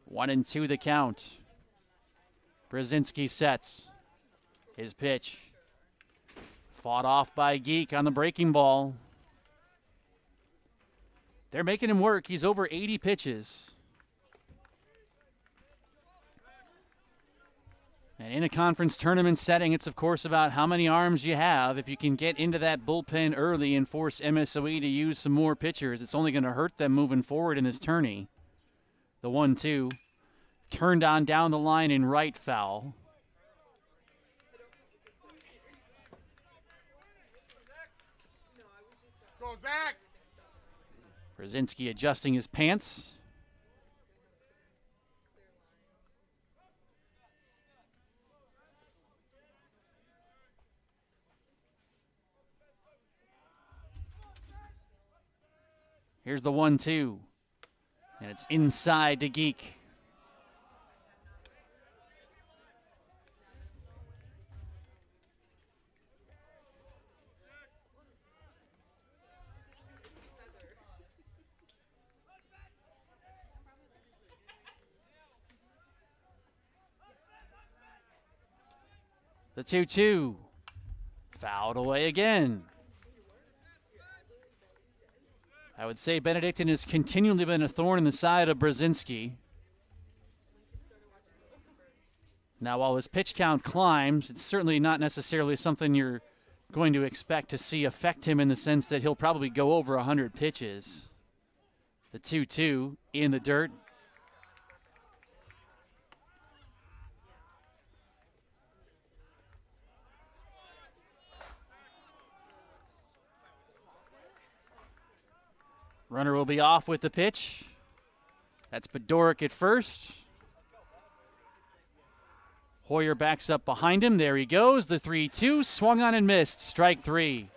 One and 2 the count. Brzezinski sets his pitch. Fought off by Geek on the breaking ball. They're making him work. He's over 80 pitches. And in a conference tournament setting, it's of course about how many arms you have. If you can get into that bullpen early and force MSOE to use some more pitchers, it's only going to hurt them moving forward in this tourney. The 1-2. Turned on down the line in right, foul. Go back. Brzezinski adjusting his pants. Here's the 1-2. And it's inside to Geek. The 2-2. Fouled away again. I would say Benedictine has continually been a thorn in the side of Brzezinski. Now, while his pitch count climbs, it's certainly not necessarily something you're going to expect to see affect him in the sense that he'll probably go over 100 pitches. The 2-2 in the dirt. Runner will be off with the pitch. That's Bedoric at first. Hoyer backs up behind him. There he goes. The 3-2 swung on and missed. Strike three.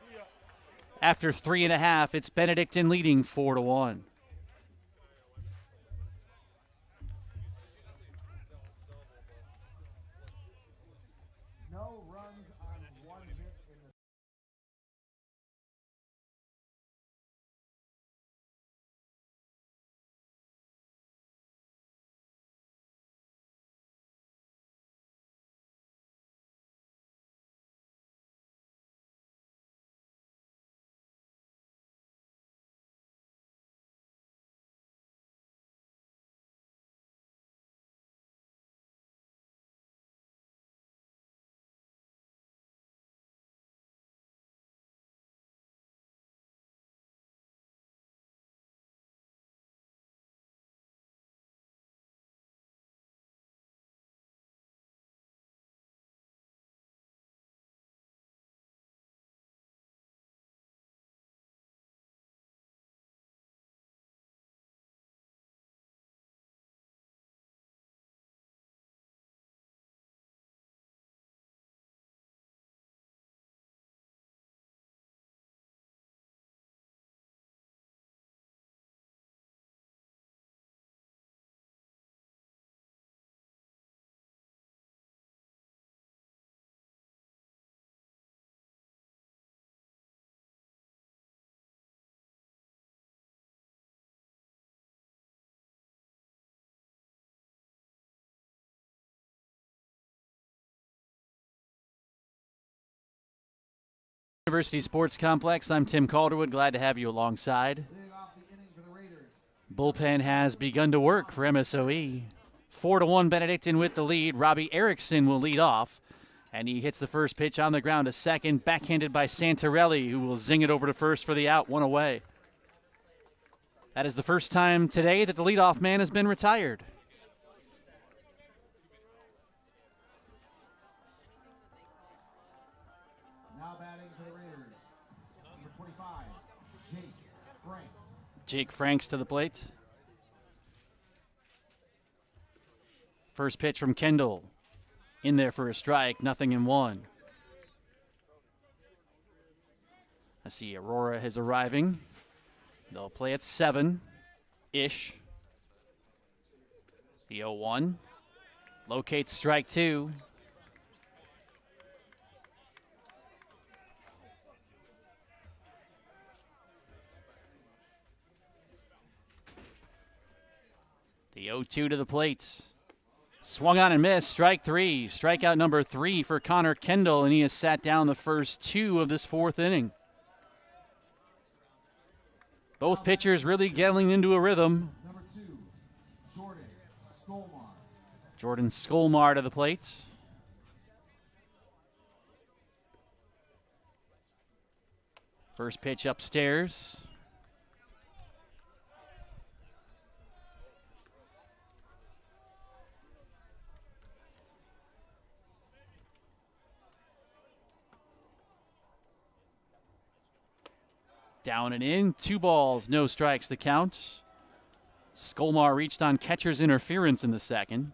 After 3.5, it's Benedictine leading 4-1. No runs on one hit in the University Sports Complex. I'm Tim Calderwood. Glad to have you alongside. leading off the inning for the Raiders. Bullpen has begun to work for MSOE. 4-1 Benedictine with the lead. Robbie Erickson will lead off. And he hits the first pitch on the ground to second, backhanded by Santarelli, who will zing it over to first for the out, one away. That is the first time today that the leadoff man has been retired. Now batting for the Raiders. Number 25, Jake Franks. Jake Franks to the plate. First pitch from Kendall. In there for a strike, 0-1. I see Aurora is arriving. They'll play at 7-ish. The 0-1. Locates strike two. The 0-2 to the plate. Swung on and missed. Strike three. Strikeout number 3 for Connor Kendall, and he has sat down the first 2 of this 4th inning. Both pitchers really getting into a rhythm. Number 2, Jordan Skolmar. Jordan Skolmar to the plate. First pitch upstairs. Down and in, 2 balls, no strikes the count. Skolmar reached on catcher's interference in the second.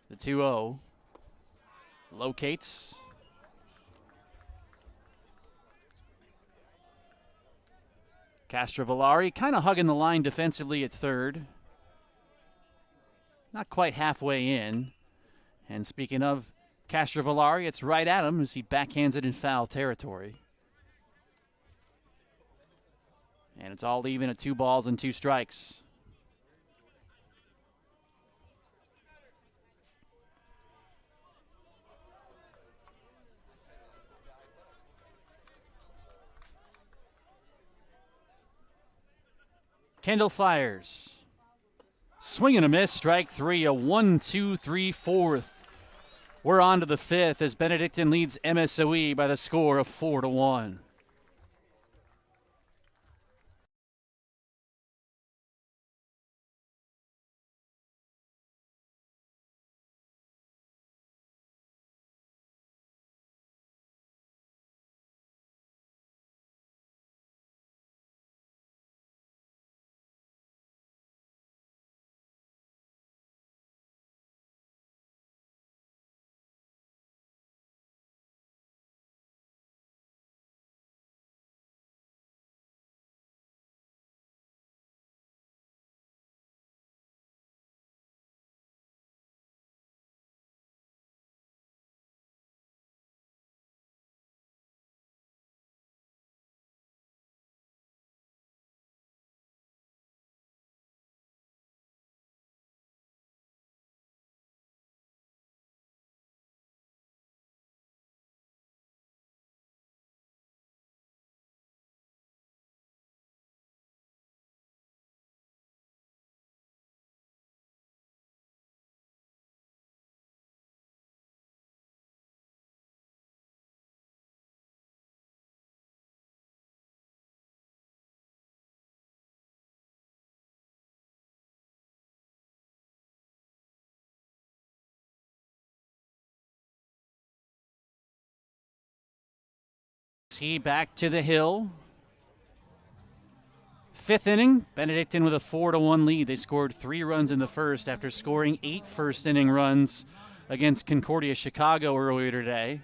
The 2-0 locates. Castrovillari kind of hugging the line defensively at third. Not quite halfway in. And speaking of Castrovillari, it's right at him as he backhands it in foul territory. And it's all even at 2 balls and 2 strikes. Kendall fires. Swing and a miss, strike 3, a 1-2-3 fourth. We're on to the 5th as Benedictine leads MSOE by the score of 4-1. He back to the hill. 5th inning, Benedictine with a 4-1 lead. They scored 3 runs in the first after scoring 8 first-inning runs against Concordia Chicago earlier today.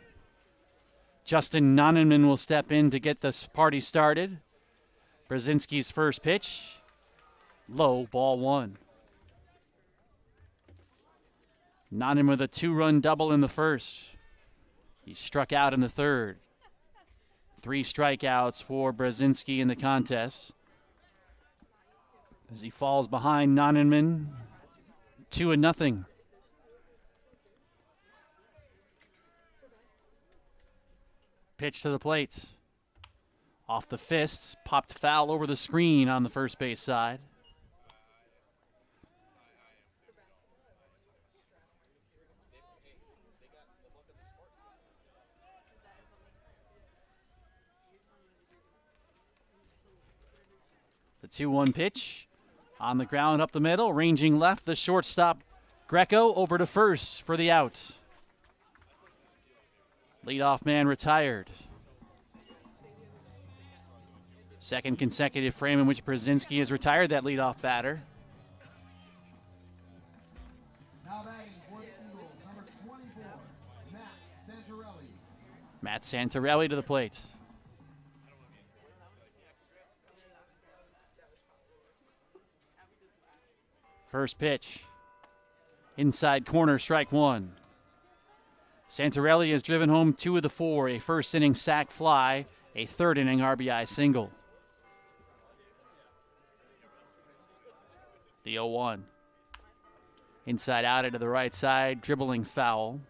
Justin Nonnenman will step in to get this party started. Brzezinski's first pitch, low, ball 1. Nonnenman with a 2-run double in the first. He struck out in the third. 3 strikeouts for Brzezinski in the contest. As he falls behind Nonnenman, 2-0. Pitch to the plate. Off the fists, popped foul over the screen on the first base side. The 2-1 pitch on the ground up the middle, ranging left, the shortstop Greco over to first for the out. Leadoff man retired. Second consecutive frame in which Brzezinski has retired that leadoff batter. Now batting for the Eagles, number 24, Matt Santarelli. Matt Santarelli to the plate. First pitch. Inside corner, strike 1. Santarelli has driven home 2 of the 4, a first-inning sac fly, a third-inning RBI single. The 0-1. Inside out into the right side, dribbling foul.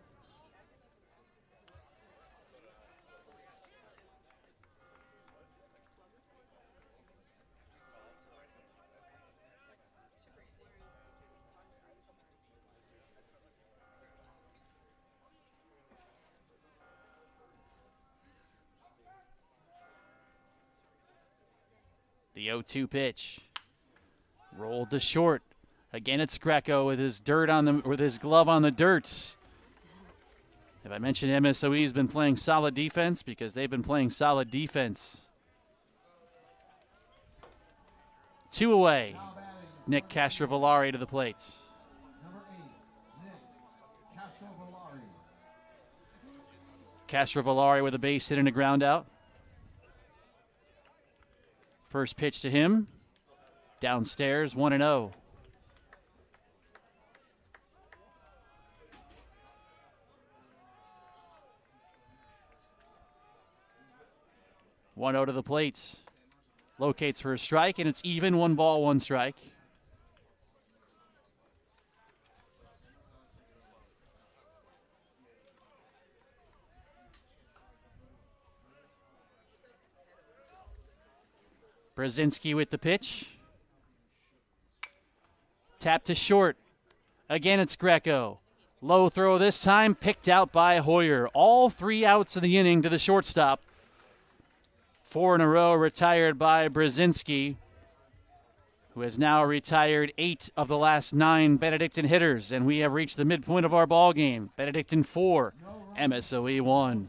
The 0-2 pitch. Rolled to short. Again, it's Greco with his glove on the dirt. Have I mentioned MSOE's been playing solid defense? Because they've been playing solid defense. 2 away. Nick Castrovillari to the plate. Number 8, Nick Castrovillari. Castrovillari with a base hit and a ground out. First pitch to him. Downstairs, 1-0. One out to the plate. Locates for a strike, and it's even. 1 ball, 1 strike. Brzezinski with the pitch. Tap to short. Again, it's Greco. Low throw this time, picked out by Hoyer. All 3 outs of the inning to the shortstop. 4 in a row retired by Brzezinski, who has now retired 8 of the last 9 Benedictine hitters, and we have reached the midpoint of our ball game. Benedictine 4, MSOE 1.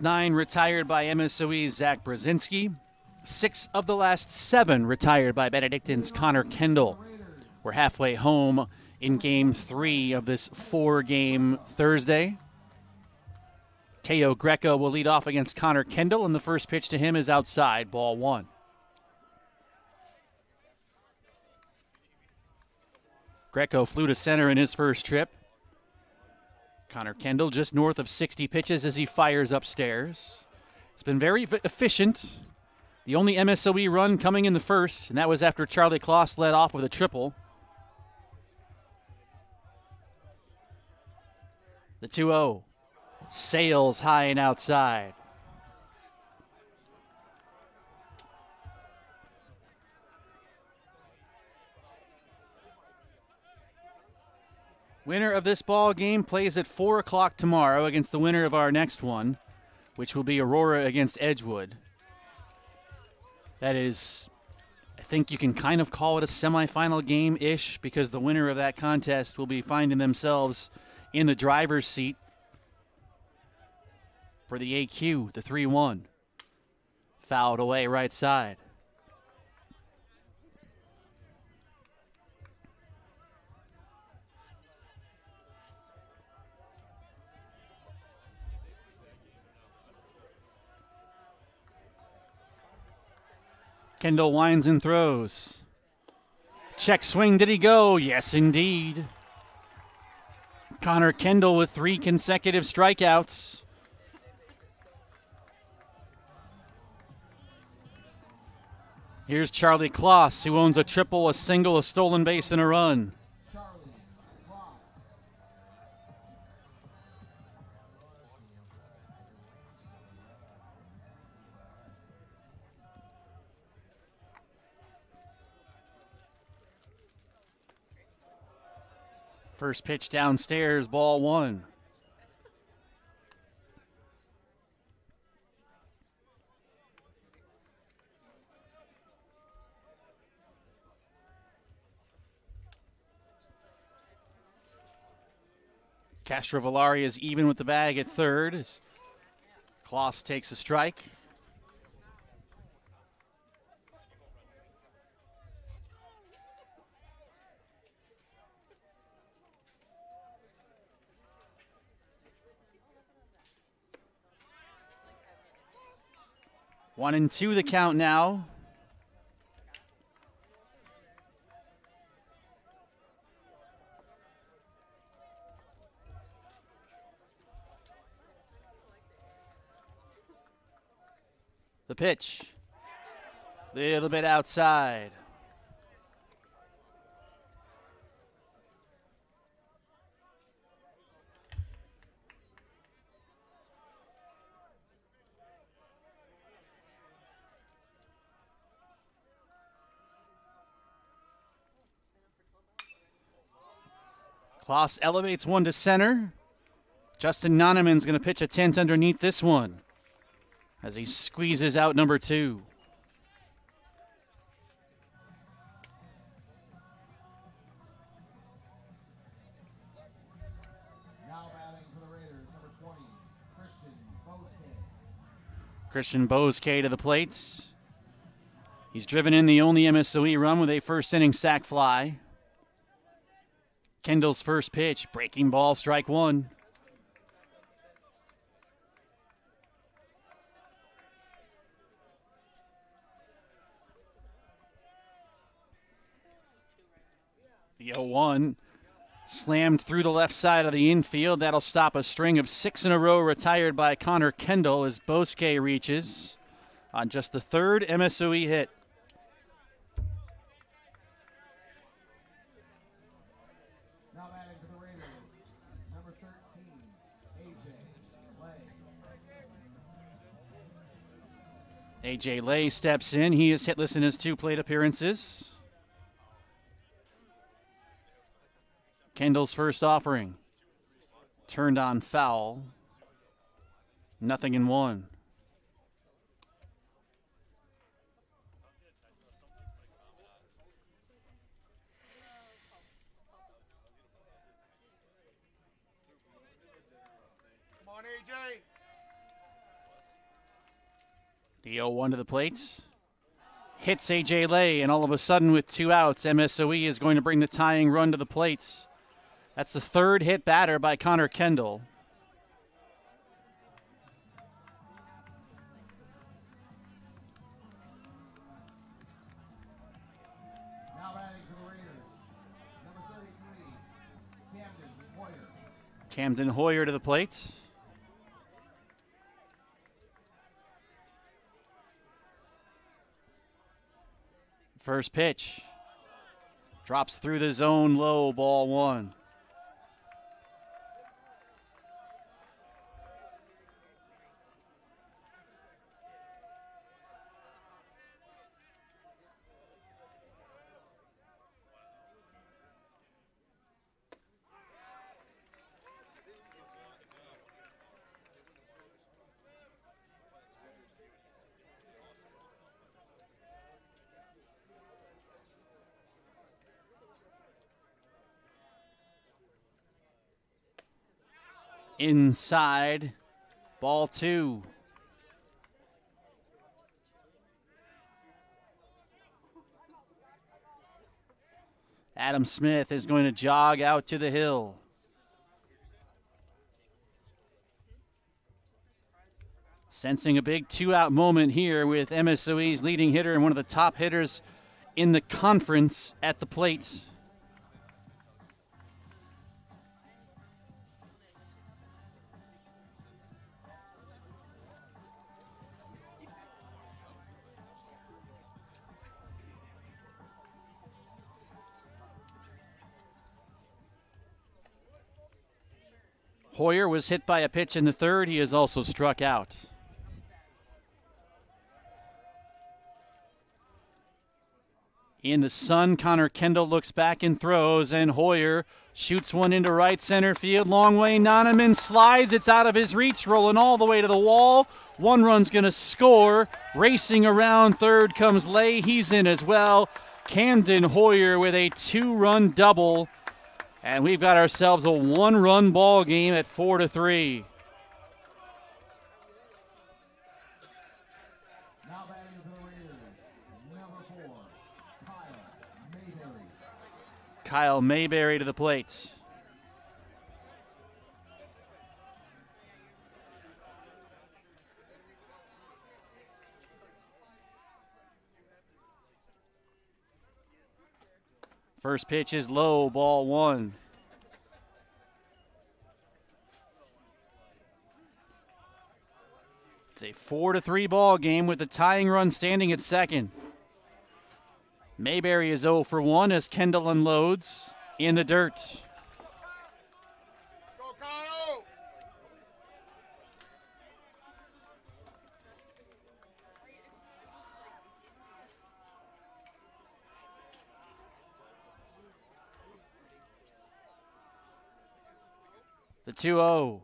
9 retired by MSOE's Zach Brzezinski. 6 of the last 7 retired by Benedictine's Connor Kendall. We're halfway home in Game 3 of this 4-game Thursday. Teo Greco will lead off against Connor Kendall, and the first pitch to him is outside, ball 1. Greco flew to center in his first trip. Connor Kendall just north of 60 pitches as he fires upstairs. It's been very efficient. The only MSOE run coming in the first, and that was after Charlie Kloss led off with a triple. The 2-0 sails high and outside. Winner of this ball game plays at 4 o'clock tomorrow against the winner of our next one, which will be Aurora against Edgewood. That is, I think you can kind of call it a semifinal game-ish, because the winner of that contest will be finding themselves in the driver's seat for the AQ, the 3-1. Fouled away right side. Kendall winds and throws. Check swing, did he go? Yes, indeed. Connor Kendall with 3 consecutive strikeouts. Here's Charlie Kloss, who owns a triple, a single, a stolen base, and a run. First pitch downstairs, ball 1. Castrovillari is even with the bag at third as Kloss takes a strike. 1-2 the count now. The pitch. A little bit outside. Klaus elevates one to center. Justin Noneman's going to pitch a tent underneath this one as he squeezes out number 2. Now batting for the Raiders, number 20, Christian Boske to the plate. He's driven in the only MSOE run with a first inning sac fly. Kendall's first pitch, breaking ball, strike 1. The 0-1 slammed through the left side of the infield. That'll stop a string of 6 in a row retired by Connor Kendall as Boske reaches on just the 3rd MSOE hit. Now batting for the Raiders, number 13, AJ Lay. AJ Lay steps in. He is hitless in his 2 plate appearances. Kendall's first offering. Turned on foul. 0-1. Come on, AJ. The 0-1 to the plate. Hits AJ Lay, and all of a sudden with 2 outs, MSOE is going to bring the tying run to the plate. That's the 3rd hit batter by Connor Kendall. Now batting for the Raiders, number 33, Camden Hoyer to the plate. First pitch. Drops through the zone low, ball 1. Inside, ball 2. Adam Smith is going to jog out to the hill. Sensing a big 2-out moment here with MSOE's leading hitter and one of the top hitters in the conference at the plate. Hoyer was hit by a pitch in the 3rd. He is also struck out. In the sun, Connor Kendall looks back and throws, and Hoyer shoots one into right center field. Long way, Noneman slides. It's out of his reach, rolling all the way to the wall. 1 run's going to score. Racing around 3rd comes Lay. He's in as well. Camden Hoyer with a 2-run double. And we've got ourselves a 1-run ball game at 4-3. Now batting for the Raiders, number 4, Kyle Mayberry. Kyle Mayberry to the plate. First pitch is low, ball one. It's a 4-3 ball game with the tying run standing at second. Mayberry is 0 for 1 as Kendall unloads in the dirt. The 2-0.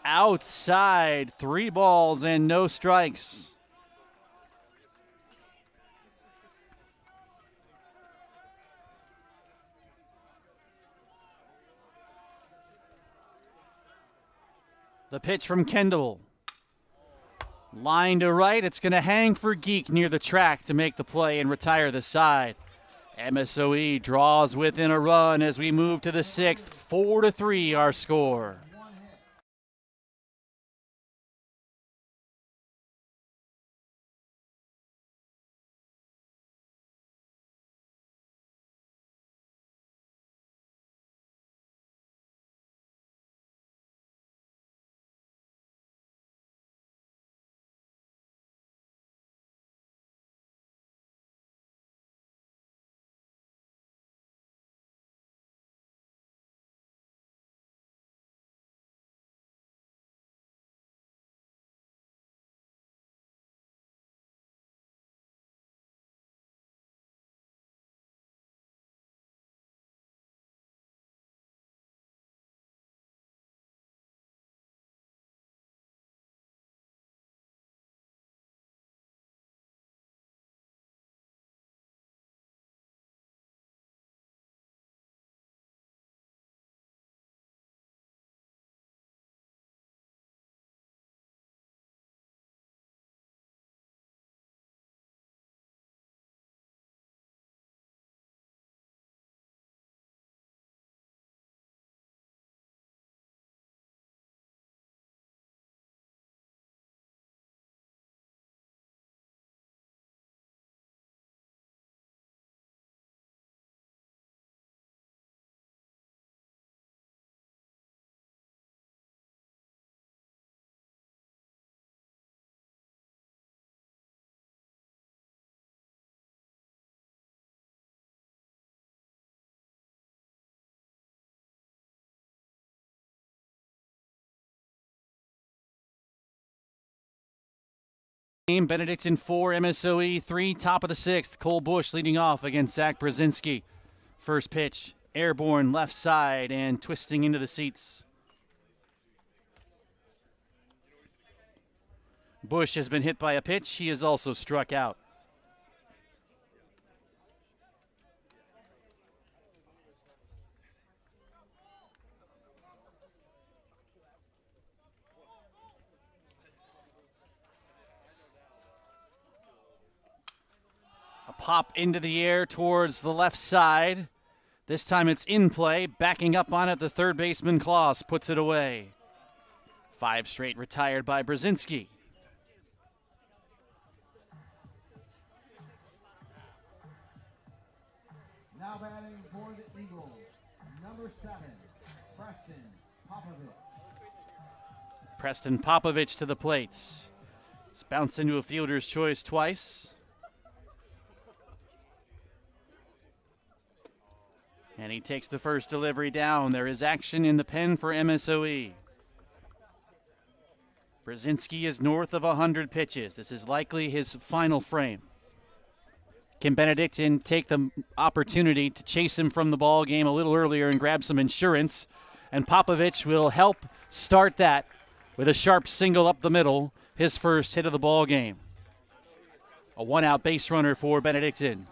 Outside, 3 balls and no strikes. The pitch from Kendall. Line to right, it's going to hang for Geek near the track to make the play and retire the side. MSOE draws within a run as we move to the 6th. 4-3 our score. Benedictine 4, MSOE 3, top of the 6th. Cole Bush leading off against Zach Brzezinski. First pitch, airborne left side and twisting into the seats. Bush has been hit by a pitch. He is also struck out. Pop into the air towards the left side. This time it's in play. Backing up on it, the third baseman Klaus puts it away. 5 straight retired by Brzezinski. Now batting for the Eagles, number 7, Preston Popovich. Preston Popovich to the plate. It's bounced into a fielder's choice twice. And he takes the first delivery down. There is action in the pen for MSOE. Brzezinski is north of 100 pitches. This is likely his final frame. Can Benedictine take the opportunity to chase him from the ball game a little earlier and grab some insurance? And Popovich will help start that with a sharp single up the middle, his first hit of the ball game. A 1-out base runner for Benedictine.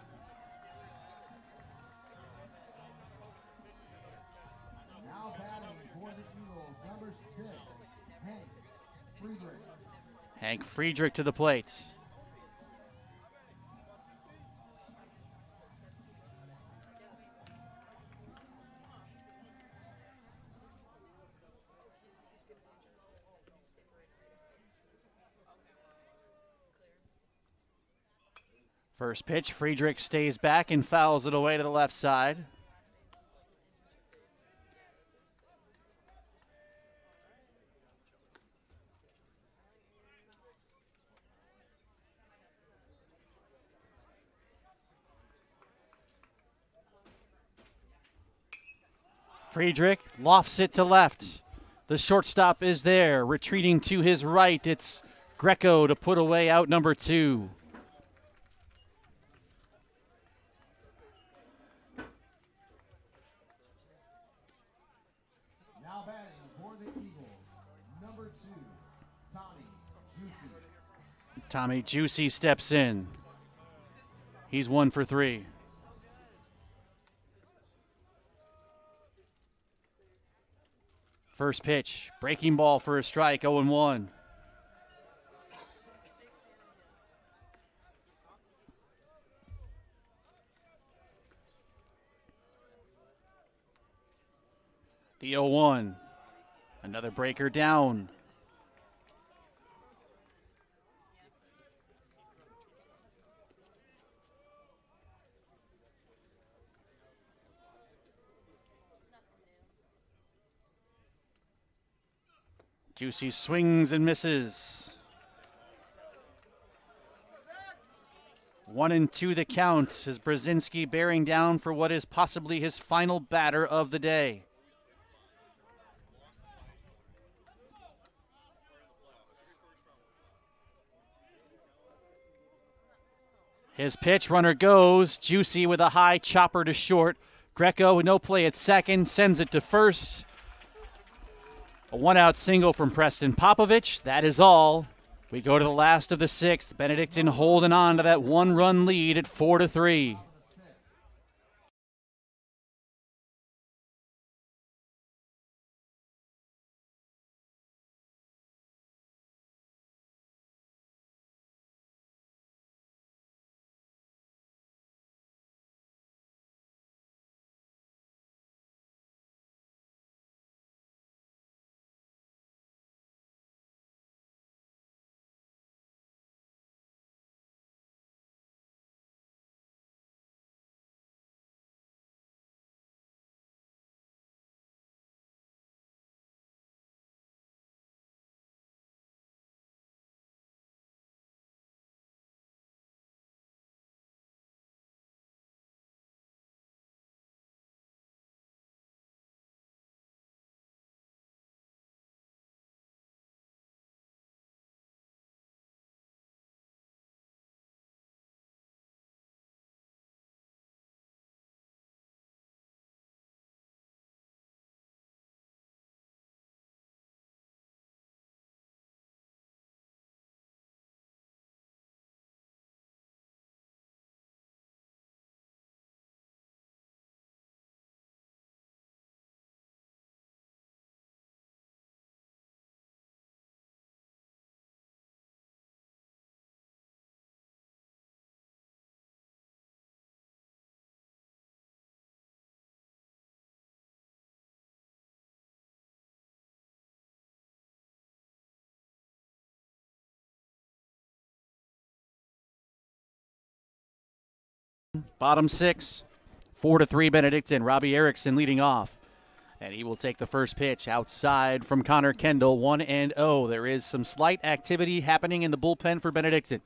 Hank Friedrich to the plate. First pitch, Friedrich stays back and fouls it away to the left side. Friedrich lofts it to left. The shortstop is there, retreating to his right. It's Greco to put away out number 2. Now batting for the Eagles, number 2, Tommy Juicy. Tommy Juicy steps in. He's 1 for 3. First pitch, breaking ball for a strike, 0-1. The 0-1. Another breaker down. Juicy swings and misses. 1-2 the count as Brzezinski bearing down for what is possibly his final batter of the day. His pitch, runner goes. Juicy with a high chopper to short. Greco, no play at second, sends it to first. A one-out single from Preston Popovich. That is all. We go to the last of the 6th. Benedictine holding on to that 1-run lead at 4-3. Bottom 6, 4-3 Benedictine. Robbie Erickson leading off. And he will take the first pitch outside from Connor Kendall, 1-0. There is some slight activity happening in the bullpen for Benedictine.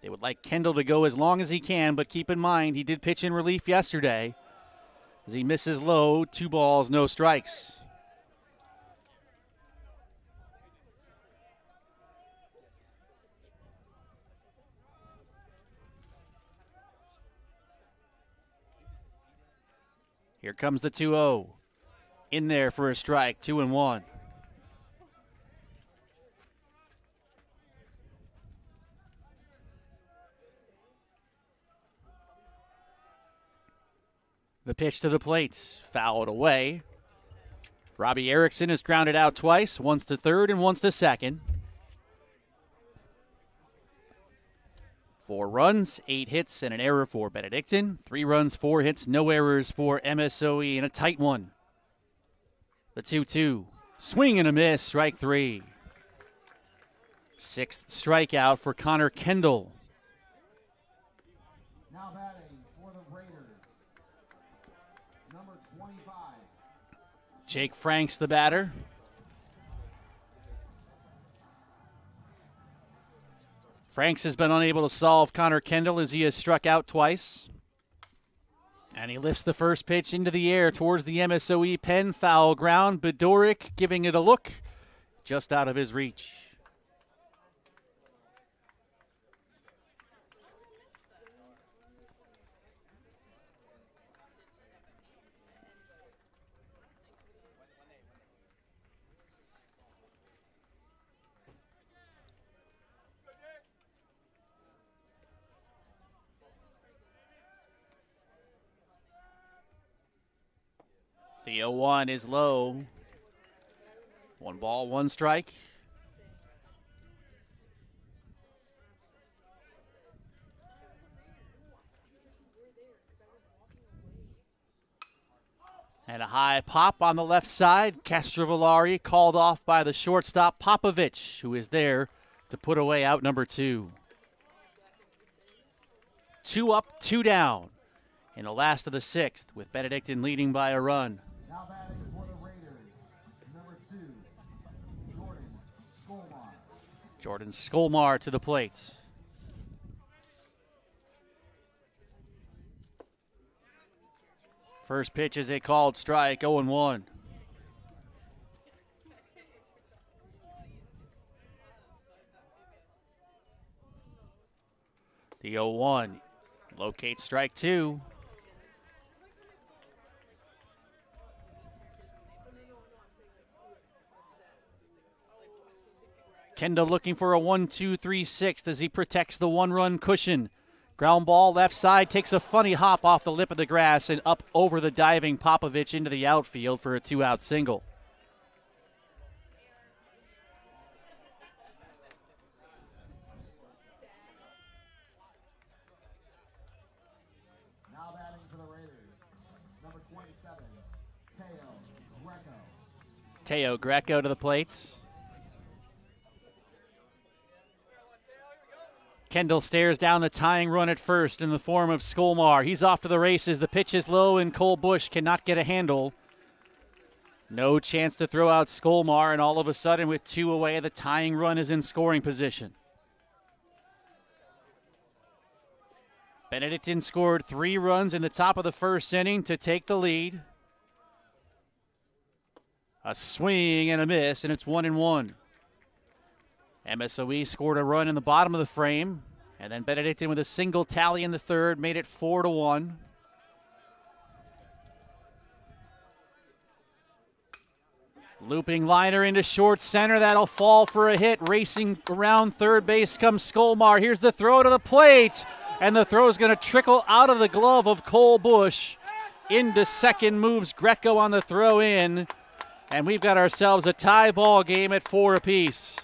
They would like Kendall to go as long as he can, but keep in mind he did pitch in relief yesterday. As he misses low, 2 balls, no strikes. Here comes the 2-0. In there for a strike, 2-1. The pitch to the plate, fouled away. Robbie Erickson is grounded out twice, once to third and once to second. 4 runs, 8 hits, and an error for Benedictine. 3 runs, 4 hits, no errors for MSOE, and a tight one. The 2-2. Swing and a miss, strike 3. 6th strikeout for Connor Kendall. Jake Franks, the batter. Franks has been unable to solve Connor Kendall as he has struck out twice. And he lifts the first pitch into the air towards the MSOE pen, foul ground. Bedoric giving it a look, just out of his reach. The 0-1 is low. 1 ball, 1 strike. And a high pop on the left side. Castrovillari called off by the shortstop Popovich, who is there to put away out number 2. 2 up, 2 down in the last of the 6th, with Benedictine leading by a run. Now batting for the Raiders, number 2, Jordan Skolmar. Jordan Skolmar to the plate. First pitch is a called strike, 0-1. The 0-1 locates strike 2. Kendall looking for a 1-2-3-6 as he protects the 1-run cushion. Ground ball left side, takes a funny hop off the lip of the grass and up over the diving Popovich into the outfield for a 2-out single. Now batting for the Raiders, number 27, Teo Greco. Teo Greco to the plate. Kendall stares down the tying run at first in the form of Skolmar. He's off to the races. The pitch is low, and Cole Bush cannot get a handle. No chance to throw out Skolmar, and all of a sudden, with 2 away, the tying run is in scoring position. Benedictine scored 3 runs in the top of the first inning to take the lead. A swing and a miss, and it's 1-1. MSOE scored a run in the bottom of the frame, and then Benedictine with a single tally in the 3rd made it 4-1. Looping liner into short center. That'll fall for a hit. Racing around third base comes Skolmar. Here's the throw to the plate, and the throw is going to trickle out of the glove of Cole Bush. Into second moves Greco on the throw in, and we've got ourselves a tie ball game at 4 apiece.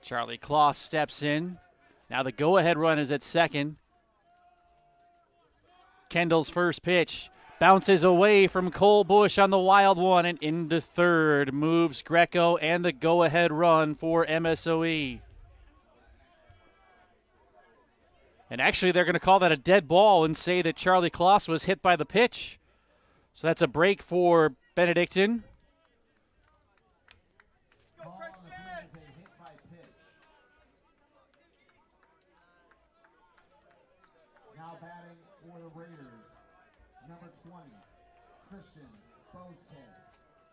Charlie Kloss steps in. Now the go-ahead run is at second. Kendall's first pitch bounces away from Cole Bush on the wild one and into third. Moves Greco and the go-ahead run for MSOE. And actually they're going to call that a dead ball and say that Charlie Kloss was hit by the pitch. So that's a break for Benedictine.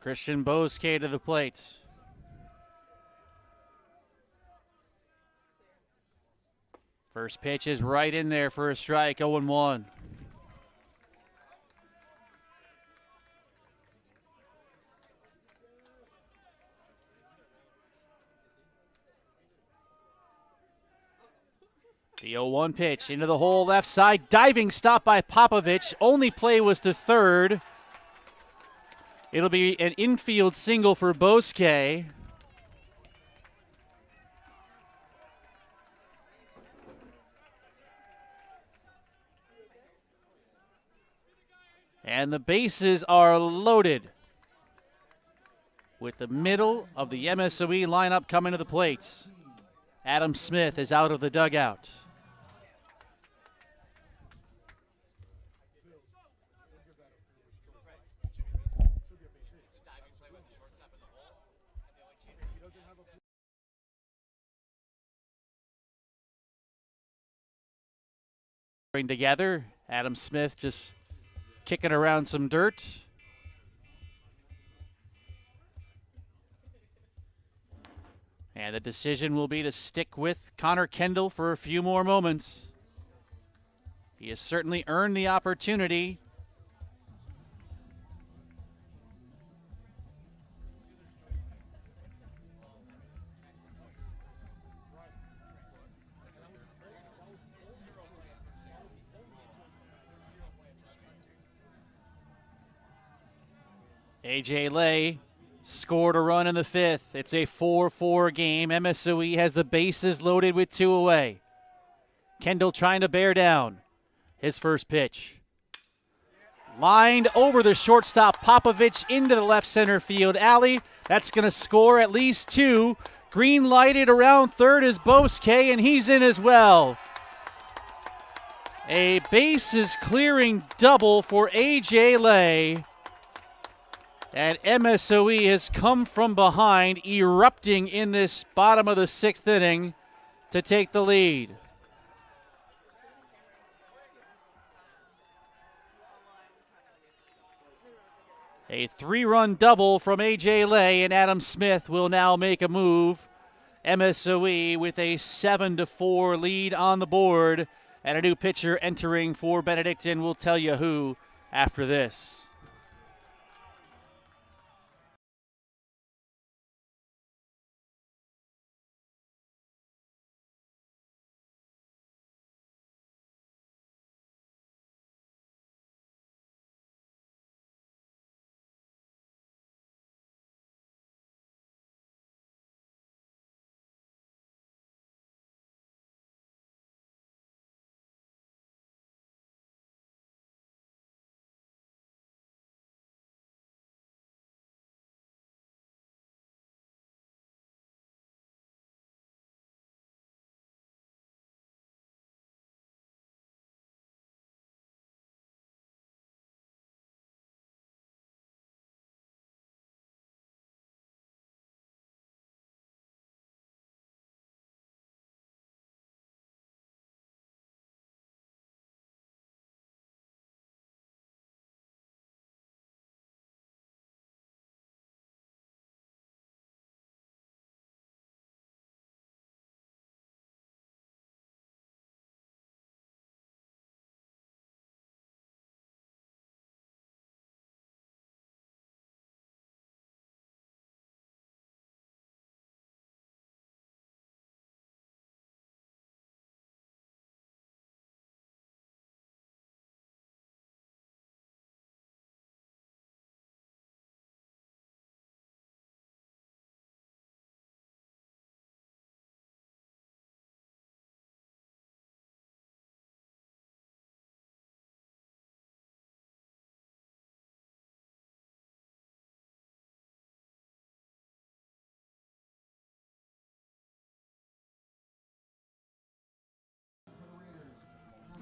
Christian Boske to the plate. First pitch is right in there for a strike, 0-1. The 0-1 pitch into the hole left side. Diving stop by Popovich. Only play was to third. It'll be an infield single for Boske. And the bases are loaded with the middle of the MSOE lineup coming to the plate. Adam Smith is out of the dugout. Together, Adam Smith just kicking around some dirt. And the decision will be to stick with Connor Kendall for a few more moments. He has certainly earned the opportunity. A.J. Lay scored a run in the fifth. It's a 4-4 game. MSOE has the bases loaded with 2 away. Kendall trying to bear down. His first pitch. Lined over the shortstop, Popovich into the left center field alley. That's going to score at least 2. Green lighted around third is Bosque, and he's in as well. A bases clearing double for A.J. Lay. And MSOE has come from behind, erupting in this bottom of the 6th inning to take the lead. A 3-run double from A.J. Lay, and Adam Smith will now make a move. MSOE with a 7-4 lead on the board, and a new pitcher entering for Benedictine. We'll tell you who after this.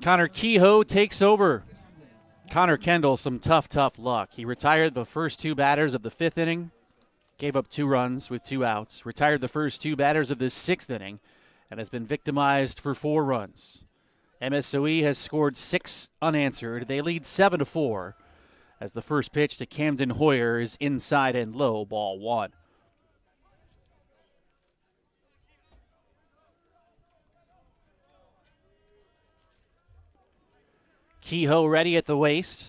Connor Kehoe takes over. Connor Kendall, some tough luck. He retired the first 2 batters of the 5th inning, gave up 2 runs with 2 outs, retired the first 2 batters of the 6th inning, and has been victimized for 4 runs. MSOE has scored 6 unanswered. They lead 7-4 as the first pitch to Camden Hoyer is inside and low, ball 1. Kehoe ready at the waist.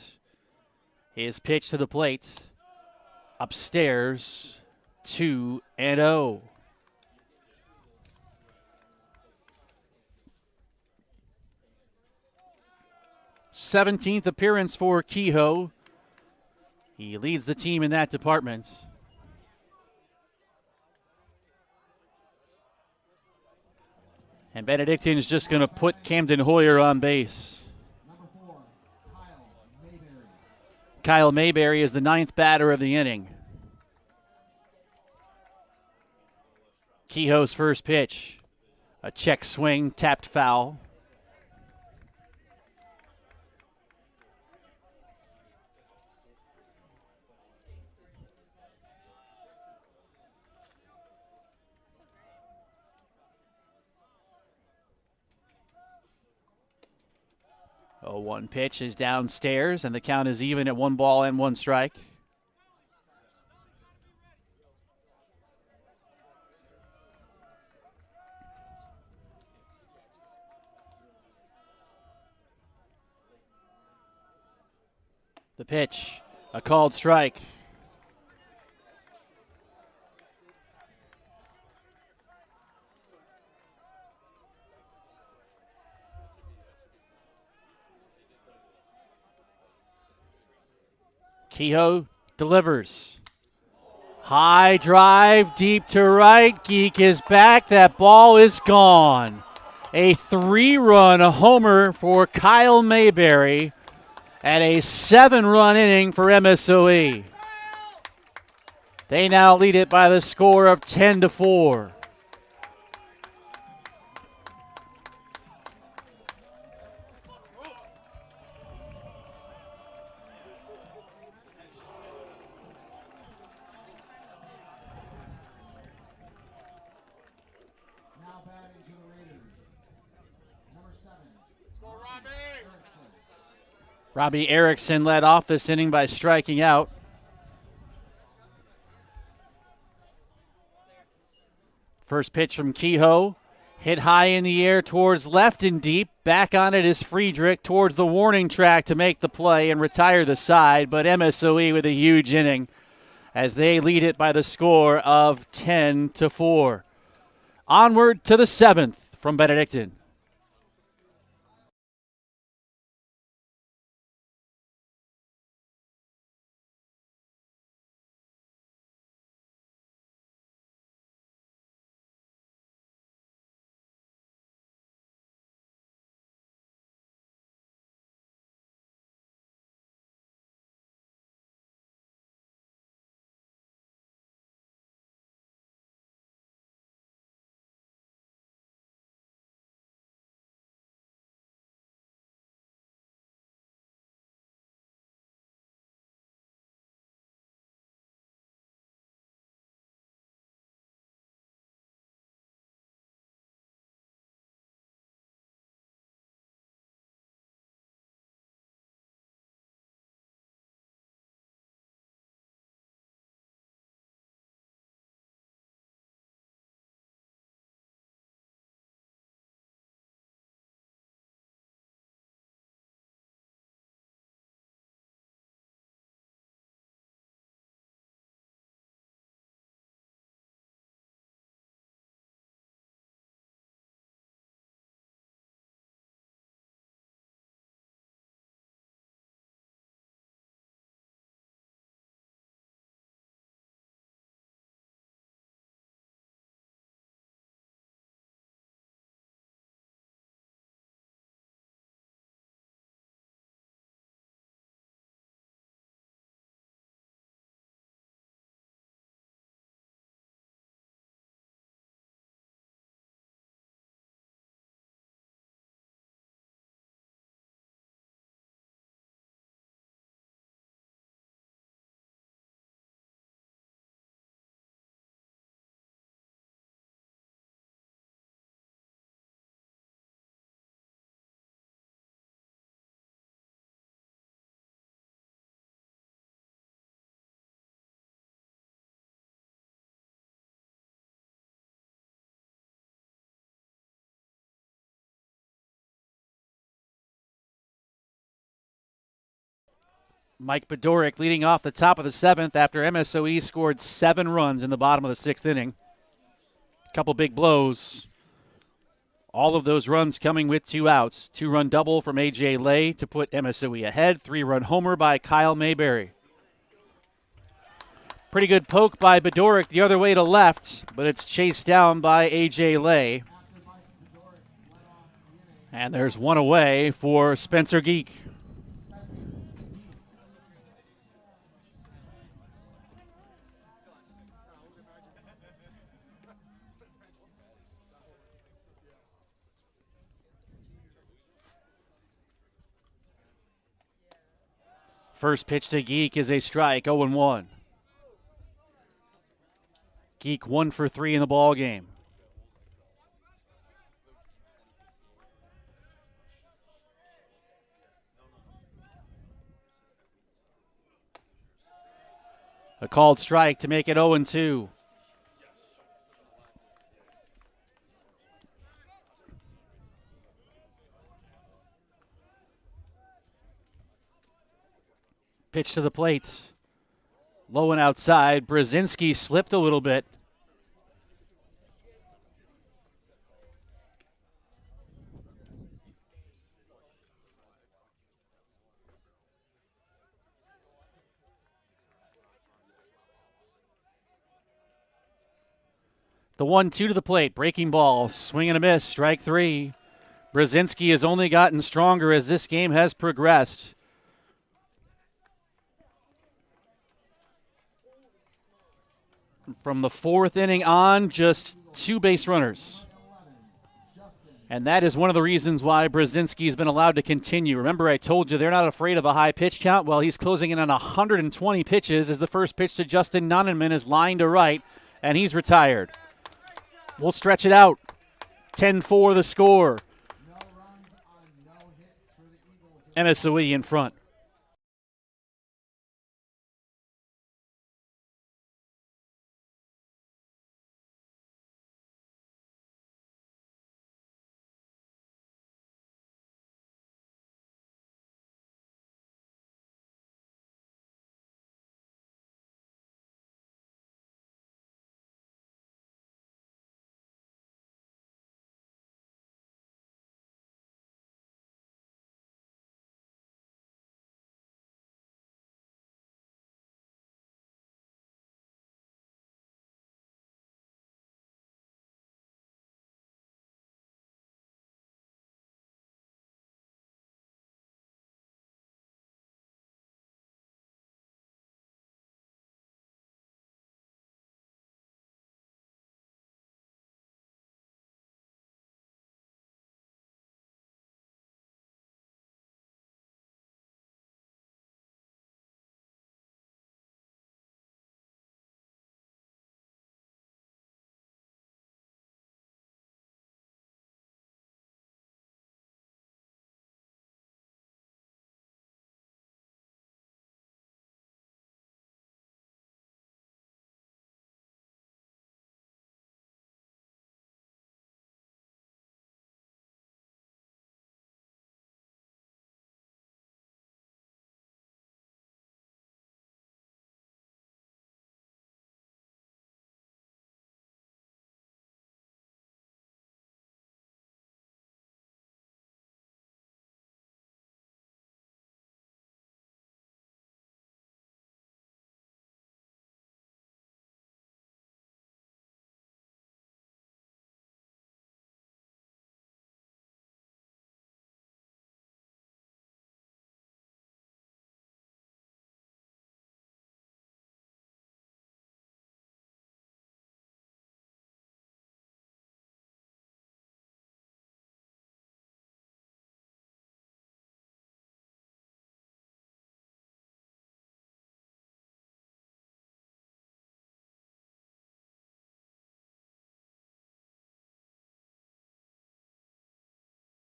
His pitch to the plate. Upstairs, 2-0. Seventeenth appearance for Kehoe. He leads the team in that department. And Benedictine is just going to put Camden Hoyer on base. Kyle Mayberry is the 9th batter of the inning. Kehoe's first pitch. A check swing, tapped foul. Oh, one pitch is downstairs, and the count is even at 1 ball and 1 strike. The pitch, a called strike. Kehoe delivers. High drive, deep to right. Geek is back. That ball is gone. A 3-run homer for Kyle Mayberry and a 7-run inning for MSOE. They now lead it by the score of 10-4. Robbie Erickson led off this inning by striking out. First pitch from Kehoe, hit high in the air towards left and deep. Back on it is Friedrich towards the warning track to make the play and retire the side, but MSOE with a huge inning as they lead it by the score of 10-4. Onward to the 7th from Benedictine. Mike Bedoric leading off the top of the 7th after MSOE scored 7 runs in the bottom of the 6th inning. A couple big blows. All of those runs coming with 2 outs. 2-run double from A.J. Lay to put MSOE ahead. 3-run homer by Kyle Mayberry. Pretty good poke by Bedoric the other way to left, but it's chased down by A.J. Lay. And there's one away for Spencer Geek. First pitch to Geek is a strike, 0-1. Geek 1 for 3 in the ball game. A called strike to make it 0-2. Pitch to the plate. Low and outside. Brzezinski slipped a little bit. The 1-2 to the plate. Breaking ball. Swing and a miss. Strike 3. Brzezinski has only gotten stronger as this game has progressed. From the 4th inning on, just 2 base runners. And that is one of the reasons why Brzezinski has been allowed to continue. Remember, I told you they're not afraid of a high pitch count. Well, he's closing in on 120 pitches as the first pitch to Justin Nonnenman is lined to right, and he's retired. We'll stretch it out. 10-4 the score. MSOE in front.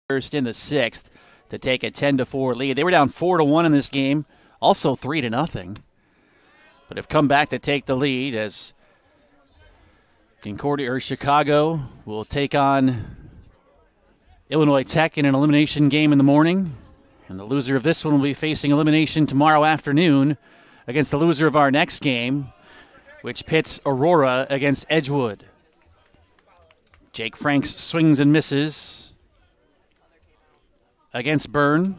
First in the 6th to take a 10-4 lead. They were down 4-1 in this game, also 3-0, but have come back to take the lead as Chicago will take on Illinois Tech in an elimination game in the morning, and the loser of this one will be facing elimination tomorrow afternoon against the loser of our next game, which pits Aurora against Edgewood. Jake Franks swings and misses against Byrne.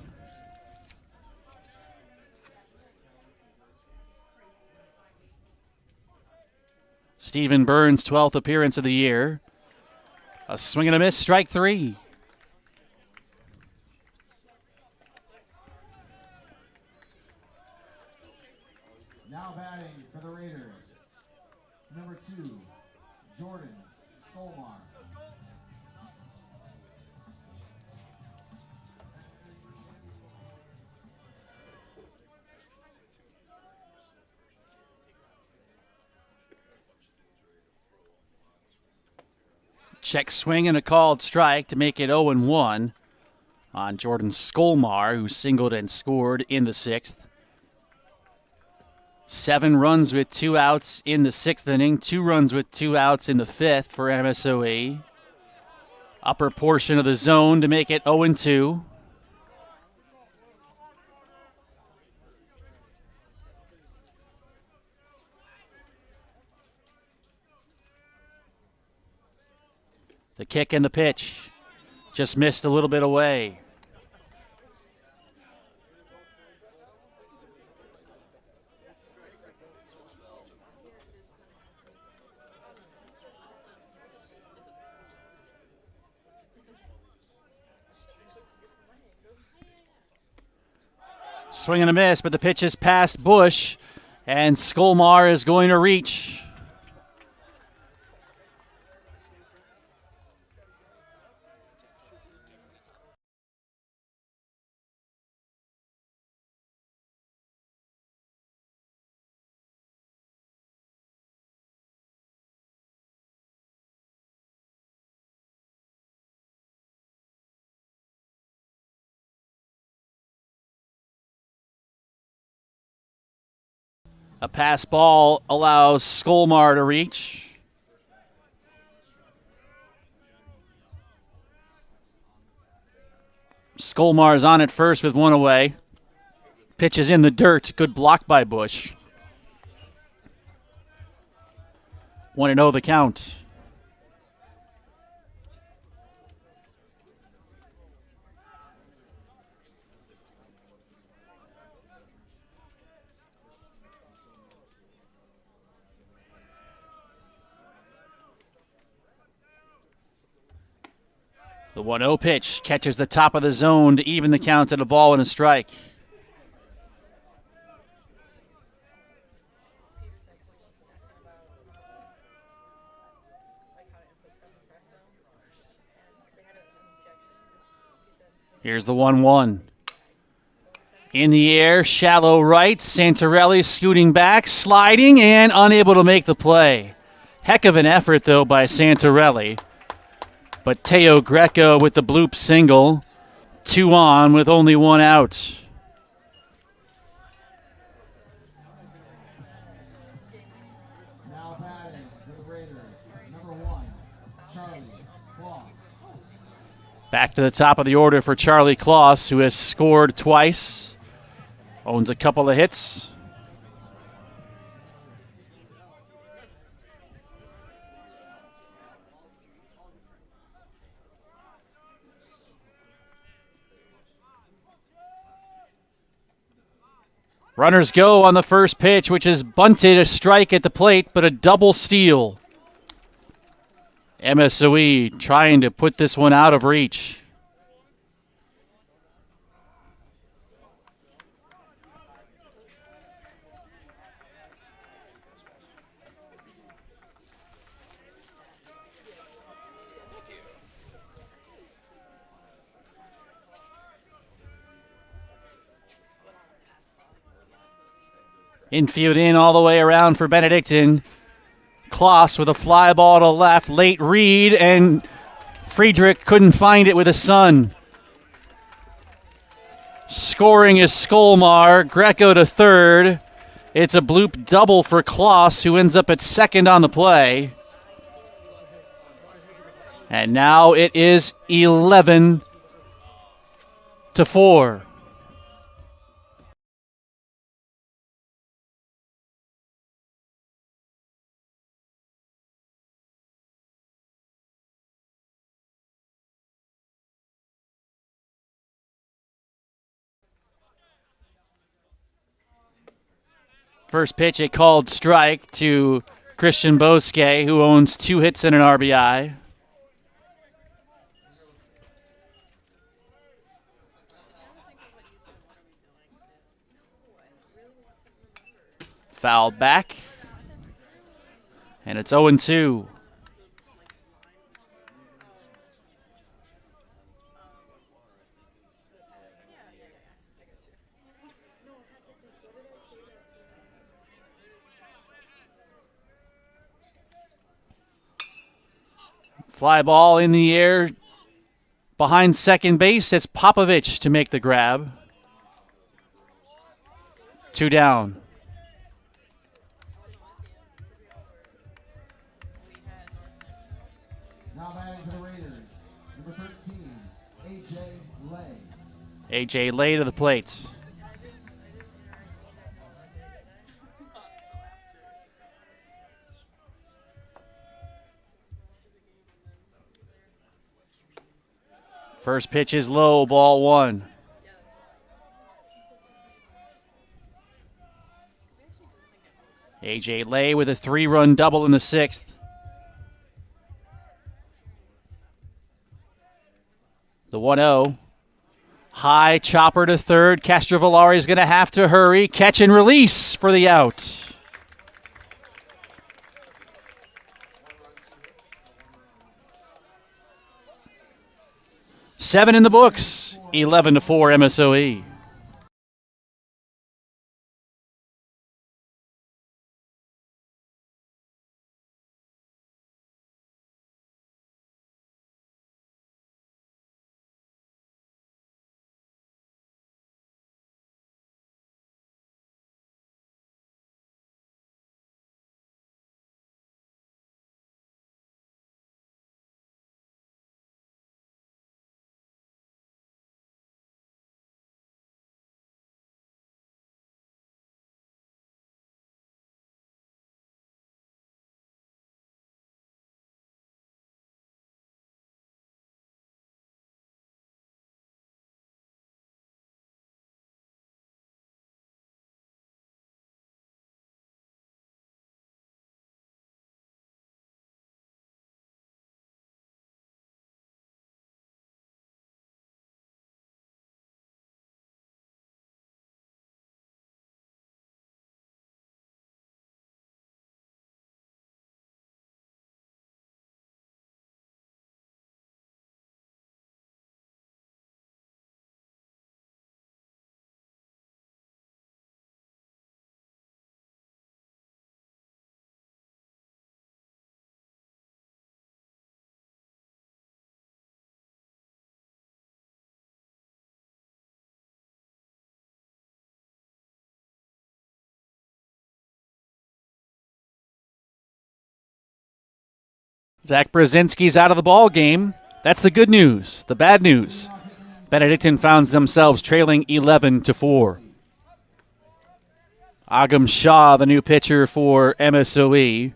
Stephen Byrne's 12th appearance of the year. A swing and a miss, strike 3. Now batting for the Raiders, number 2, Jordan Stolmar. Check swing and a called strike to make it 0-1 on Jordan Skolmar, who singled and scored in the 6th. 7 runs with 2 outs in the 6th inning, 2 runs with 2 outs in the 5th for MSOE. Upper portion of the zone to make it 0-2. The kick and the pitch just missed a little bit away. Swing and a miss, but the pitch is past Bush, and Skolmar is going to reach. A pass ball allows Skolmar to reach. Skolmar is on at first with 1 away. Pitch is in the dirt. Good block by Bush. 1-0 the count. The 1-0 pitch catches the top of the zone to even the count at a ball and a strike. Here's the 1-1. In the air, shallow right. Santarelli scooting back, sliding, and unable to make the play. Heck of an effort, though, by Santarelli. But Teo Greco with the bloop single. 2 on with only 1 out. Now batting for the Raiders, number 1, Charlie Kloss. Back to the top of the order for Charlie Kloss, who has scored twice. Owns a couple of hits. Runners go on the first pitch, which is bunted, a strike at the plate, but a double steal. MSOE trying to put this one out of reach. Infield in all the way around for Benedictine. Kloss with a fly ball to left. Late read, and Friedrich couldn't find it with a sun. Scoring is Skolmar. Greco to third. It's a bloop double for Kloss, who ends up at second on the play. And now it is 11-4. First pitch, a called strike to Christian Bosque, who owns 2 hits and an RBI. Fouled back. And it's 0-2. Fly ball in the air behind second base. It's Popovich to make the grab. 2 down. Now batting for the Raiders, number 13, A.J. Lay. A.J. Lay to the plate. First pitch is low, ball 1. A.J. Lay with a 3-run double in the 6th. The 1-0. High chopper to third. Castrovillari is going to have to hurry. Catch and release for the out. Seven in the books. 11-4 MSOE. Zach Brzezinski's out of the ball game. That's the good news. The bad news, Benedictine found themselves trailing 11-4. Agam Shah, the new pitcher for MSOE.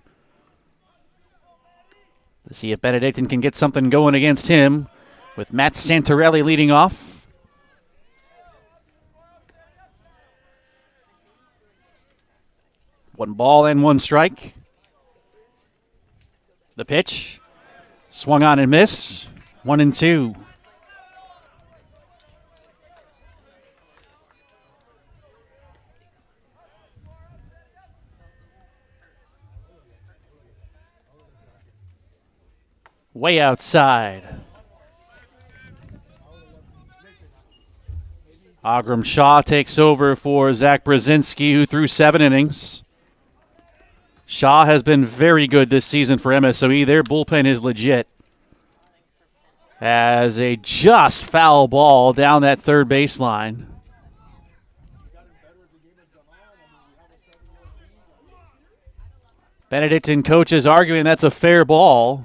Let's see if Benedictine can get something going against him with Matt Santorelli leading off. One ball and one strike. The pitch, swung on and missed, 1-2. Way outside. Agram Shah takes over for Zach Brzezinski, who threw 7 innings. Shaw has been very good this season for MSOE. Their bullpen is legit. As a just foul ball down that third baseline. Benedictine coaches arguing that's a fair ball.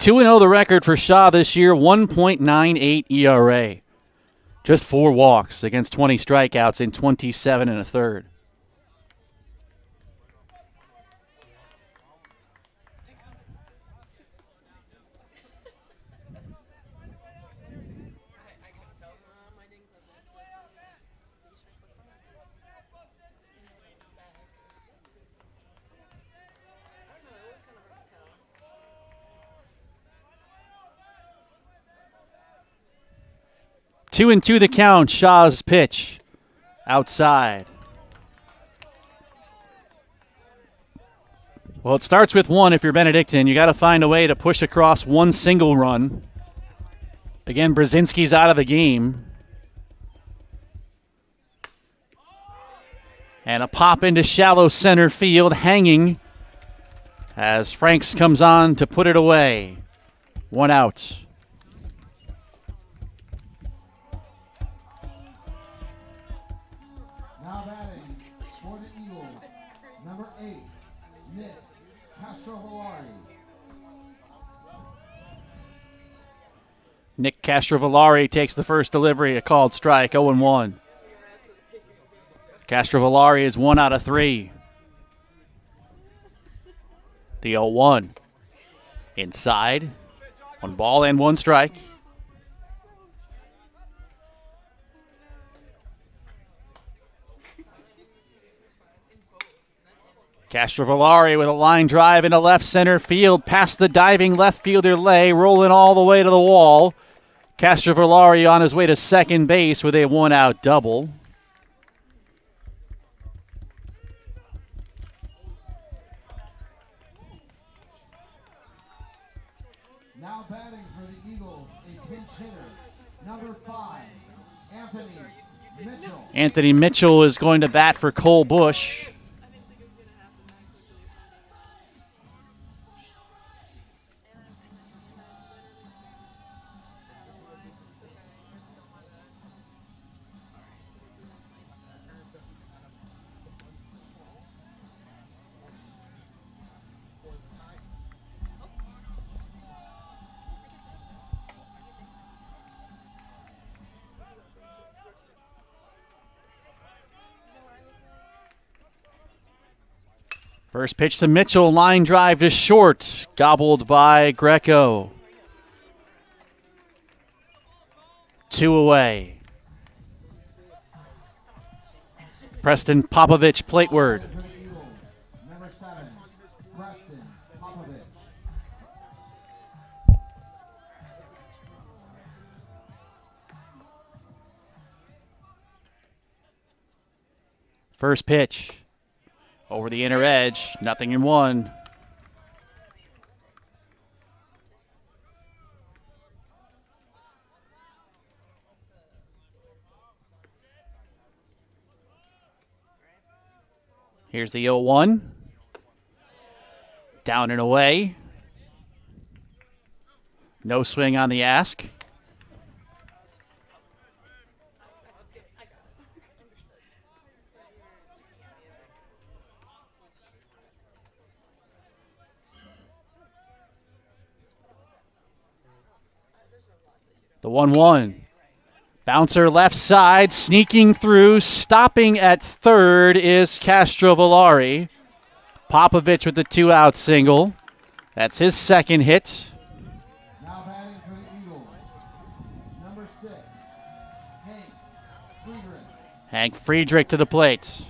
(2-0) the record for Shaw this year, 1.98 ERA. Just 4 walks against 20 strikeouts in 27 1/3. Two and two the count. Shaw's pitch outside. Well, it starts with 1 if you're Benedictine. You got to find a way to push across one single run. Again, Brzezinski's out of the game. And a pop into shallow center field, hanging as Franks comes on to put it away. 1 out. Now batting for the Eagles, number 8, Nick Castrovillari. Nick Castrovillari takes the first delivery, a called strike, 0-1. Castrovillari is 1 out of 3. The 0-1. Inside. 1 ball and 1 strike. Castrovillari with a line drive into left center field, past the diving left fielder Lay, rolling all the way to the wall. Castrovillari on his way to second base with a 1-out double. Now batting for the Eagles, a pinch hitter, number 5, Anthony Mitchell. Anthony Mitchell is going to bat for Cole Bush. First pitch to Mitchell, line drive to short, gobbled by Greco. 2 away. Preston Popovich plateward. For the Eagles, number 7, Preston Popovich. First pitch. Over the inner edge, 0-1. Here's the 0-1. Down and away. No swing on the ask. The 1-1. Bouncer left side, sneaking through, stopping at third is Castrovillari. Popovich with the 2-out single. That's his second hit. Now batting for the Eagles, number 6, Hank Friedrich. Hank Friedrich to the plate.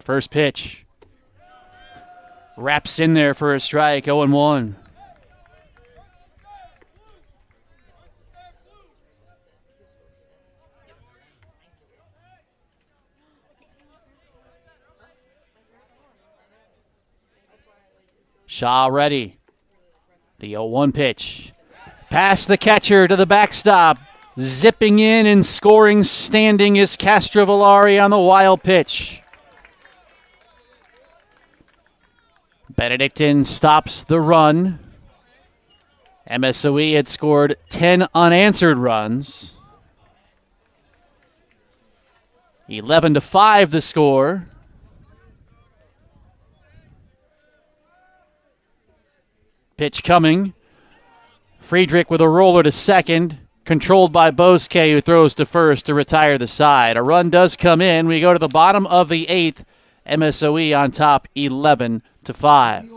First pitch. Wraps in there for a strike, 0-1. Shaw ready. The 0-1 pitch. Past the catcher to the backstop. Zipping in and scoring standing is Castrovillari on the wild pitch. Benedictine stops the run. MSOE had scored 10 unanswered runs. 11-5 the score. Pitch coming. Friedrich with a roller to second. Controlled by Boske, who throws to first to retire the side. A run does come in. We go to the bottom of the 8th. MSOE on top 11-5.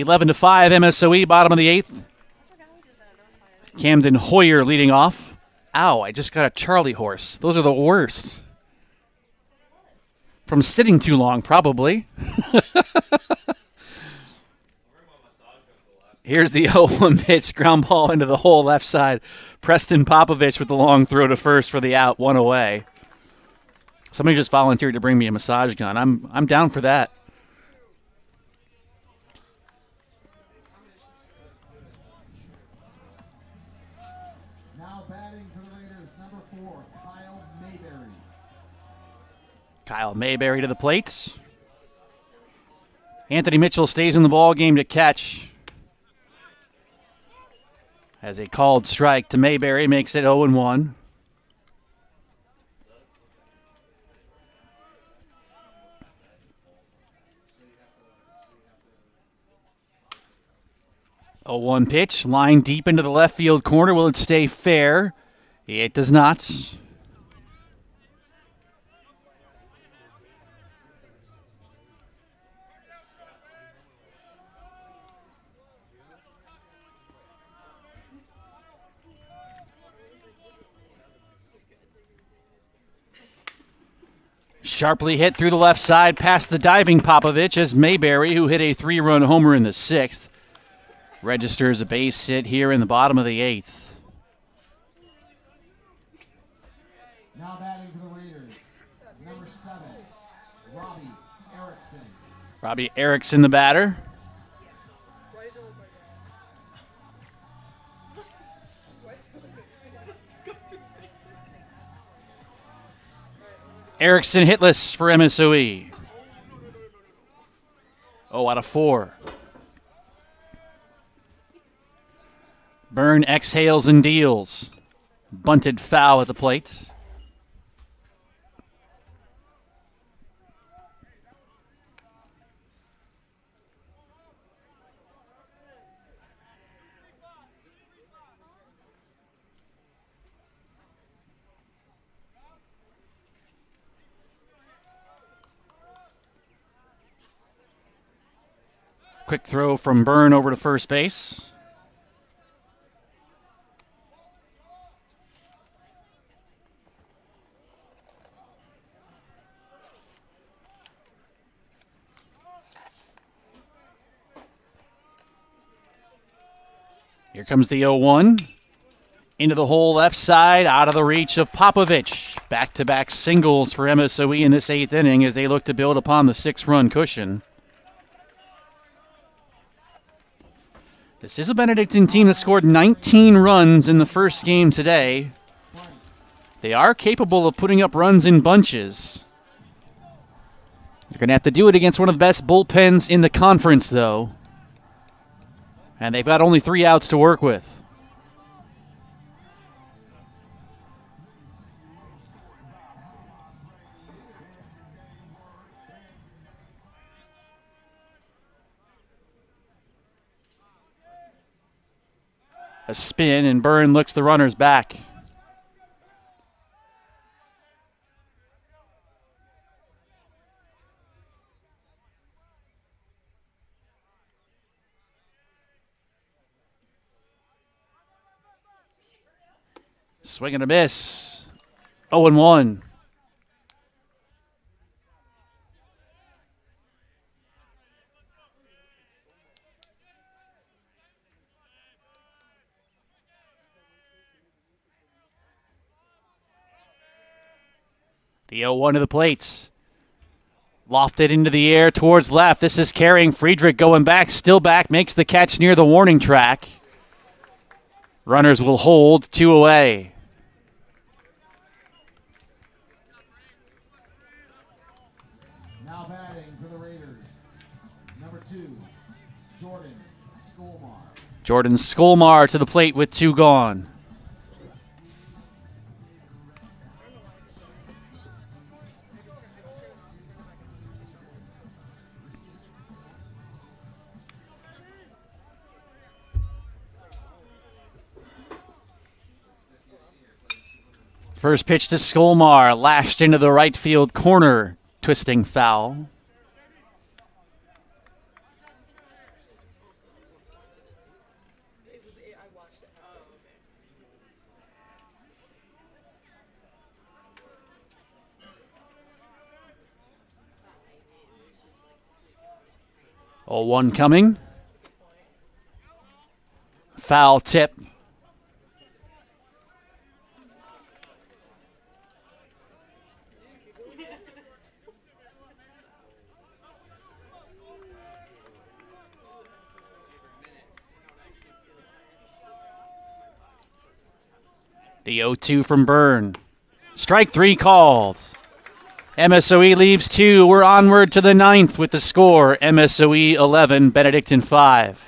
11-5 MSOE, bottom of the 8th. Camden Hoyer leading off. Ow, I just got a Charlie horse. Those are the worst. From sitting too long, probably. Here's the 0-1 pitch. Ground ball into the hole left side. Preston Popovich with the long throw to first for the out, 1 away. Somebody just volunteered to bring me a massage gun. I'm down for that. Now batting for the Raiders, number 4, Kyle Mayberry. Kyle Mayberry to the plate. Anthony Mitchell stays in the ball game to catch. As a called strike to Mayberry makes it 0-1. A 1 pitch, line deep into the left field corner. Will it stay fair? It does not. Sharply hit through the left side past the diving Popovich as Mayberry, who hit a 3-run homer in the 6th, registers a base hit here in the bottom of the 8th. Now batting for the Raiders, number 7, Robbie Erickson. Robbie Erickson, the batter. Erickson hitless for MSOE. 0 out of 4. Byrne exhales and deals. Bunted foul at the plate. Quick throw from Byrne over to first base. Here comes the 0-1. Into the hole left side, out of the reach of Popovich. Back-to-back singles for MSOE in this 8th inning as they look to build upon the 6-run cushion. This is a Benedictine team that scored 19 runs in the first game today. They are capable of putting up runs in bunches. They're going to have to do it against one of the best bullpens in the conference, though. And they've got only 3 outs to work with. A spin, and Byrne looks the runners back. Swing and a miss. 0-1. The 0-1 to the plates. Lofted into the air towards left. This is carrying Friedrich going back. Still back. Makes the catch near the warning track. Runners will hold. 2 away. Now batting for the Raiders, number 2, Jordan Skolmar. Jordan Skolmar to the plate with 2 gone. First pitch to Skolmar, lashed into the right field corner, twisting foul. 0-1 coming. Foul tip. The 0-2 from Byrne. Strike 3 called. MSOE leaves 2. We're onward to the 9th with the score. MSOE 11, Benedictine 5.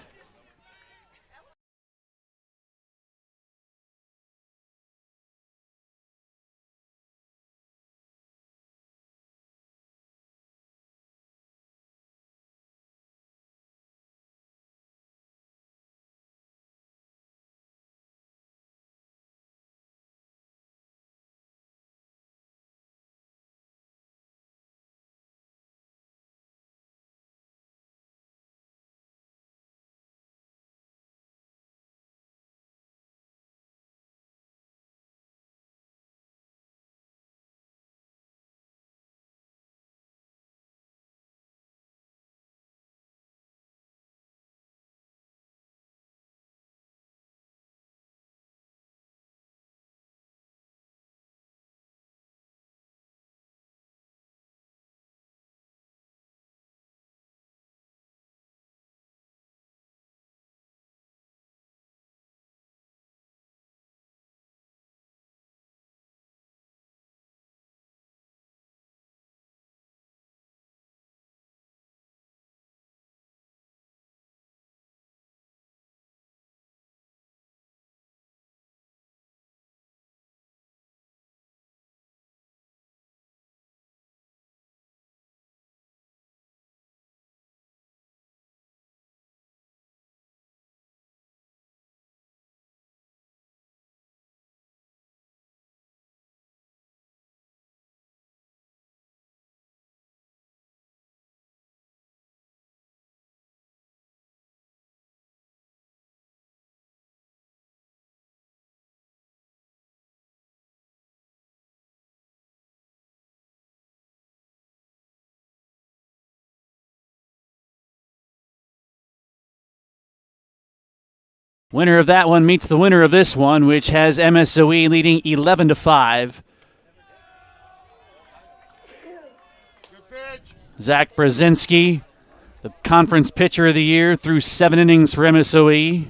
Winner of that one meets the winner of this one, which has MSOE leading 11-5. Zach Brzezinski, the conference pitcher of the year, threw 7 innings for MSOE.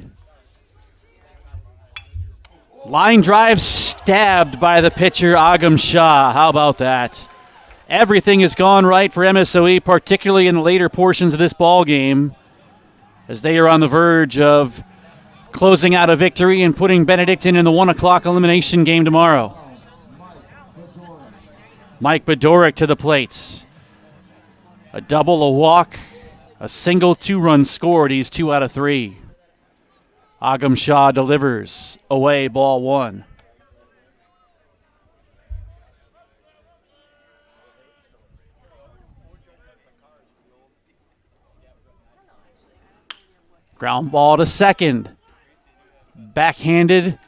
Line drive stabbed by the pitcher, Agam Shah. How about that? Everything has gone right for MSOE, particularly in the later portions of this ball game, as they are on the verge of closing out a victory and putting Benedictine in the 1 o'clock elimination game tomorrow. Mike Bedoric to the plate. A double, a walk, a single, 2-run scored. He's 2 out of 3. Agam Shah delivers. Away, ball 1. Ground ball to second. Backhanded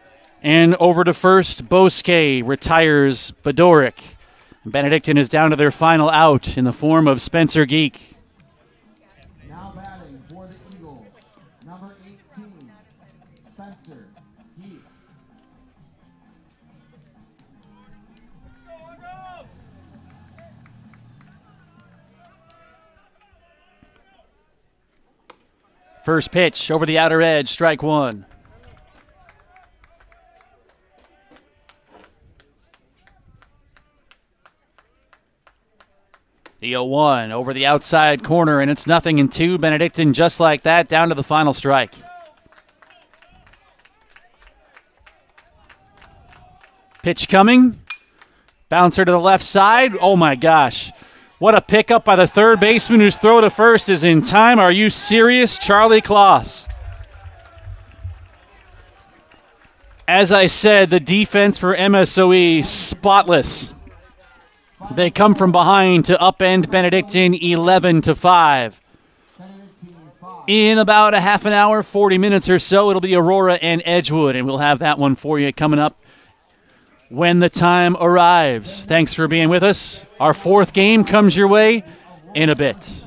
and over to first. Bosque retires Bedoric. Benedictine is down to their final out in the form of Spencer Geek. Now batting for the Eagles, number 18, Spencer Geek. First pitch over the outer edge, strike 1. The 0-1 over the outside corner, and it's 0-2. Benedictine just like that, down to the final strike. Pitch coming. Bouncer to the left side. Oh, my gosh. What a pickup by the third baseman whose throw to first is in time. Are you serious? Charlie Kloss. As I said, the defense for MSOE, spotless. They come from behind to upend Benedictine 11-5. In about a half an hour, 40 minutes or so, it'll be Aurora and Edgewood, and we'll have that one for you coming up when the time arrives. Thanks for being with us. Our 4th game comes your way in a bit.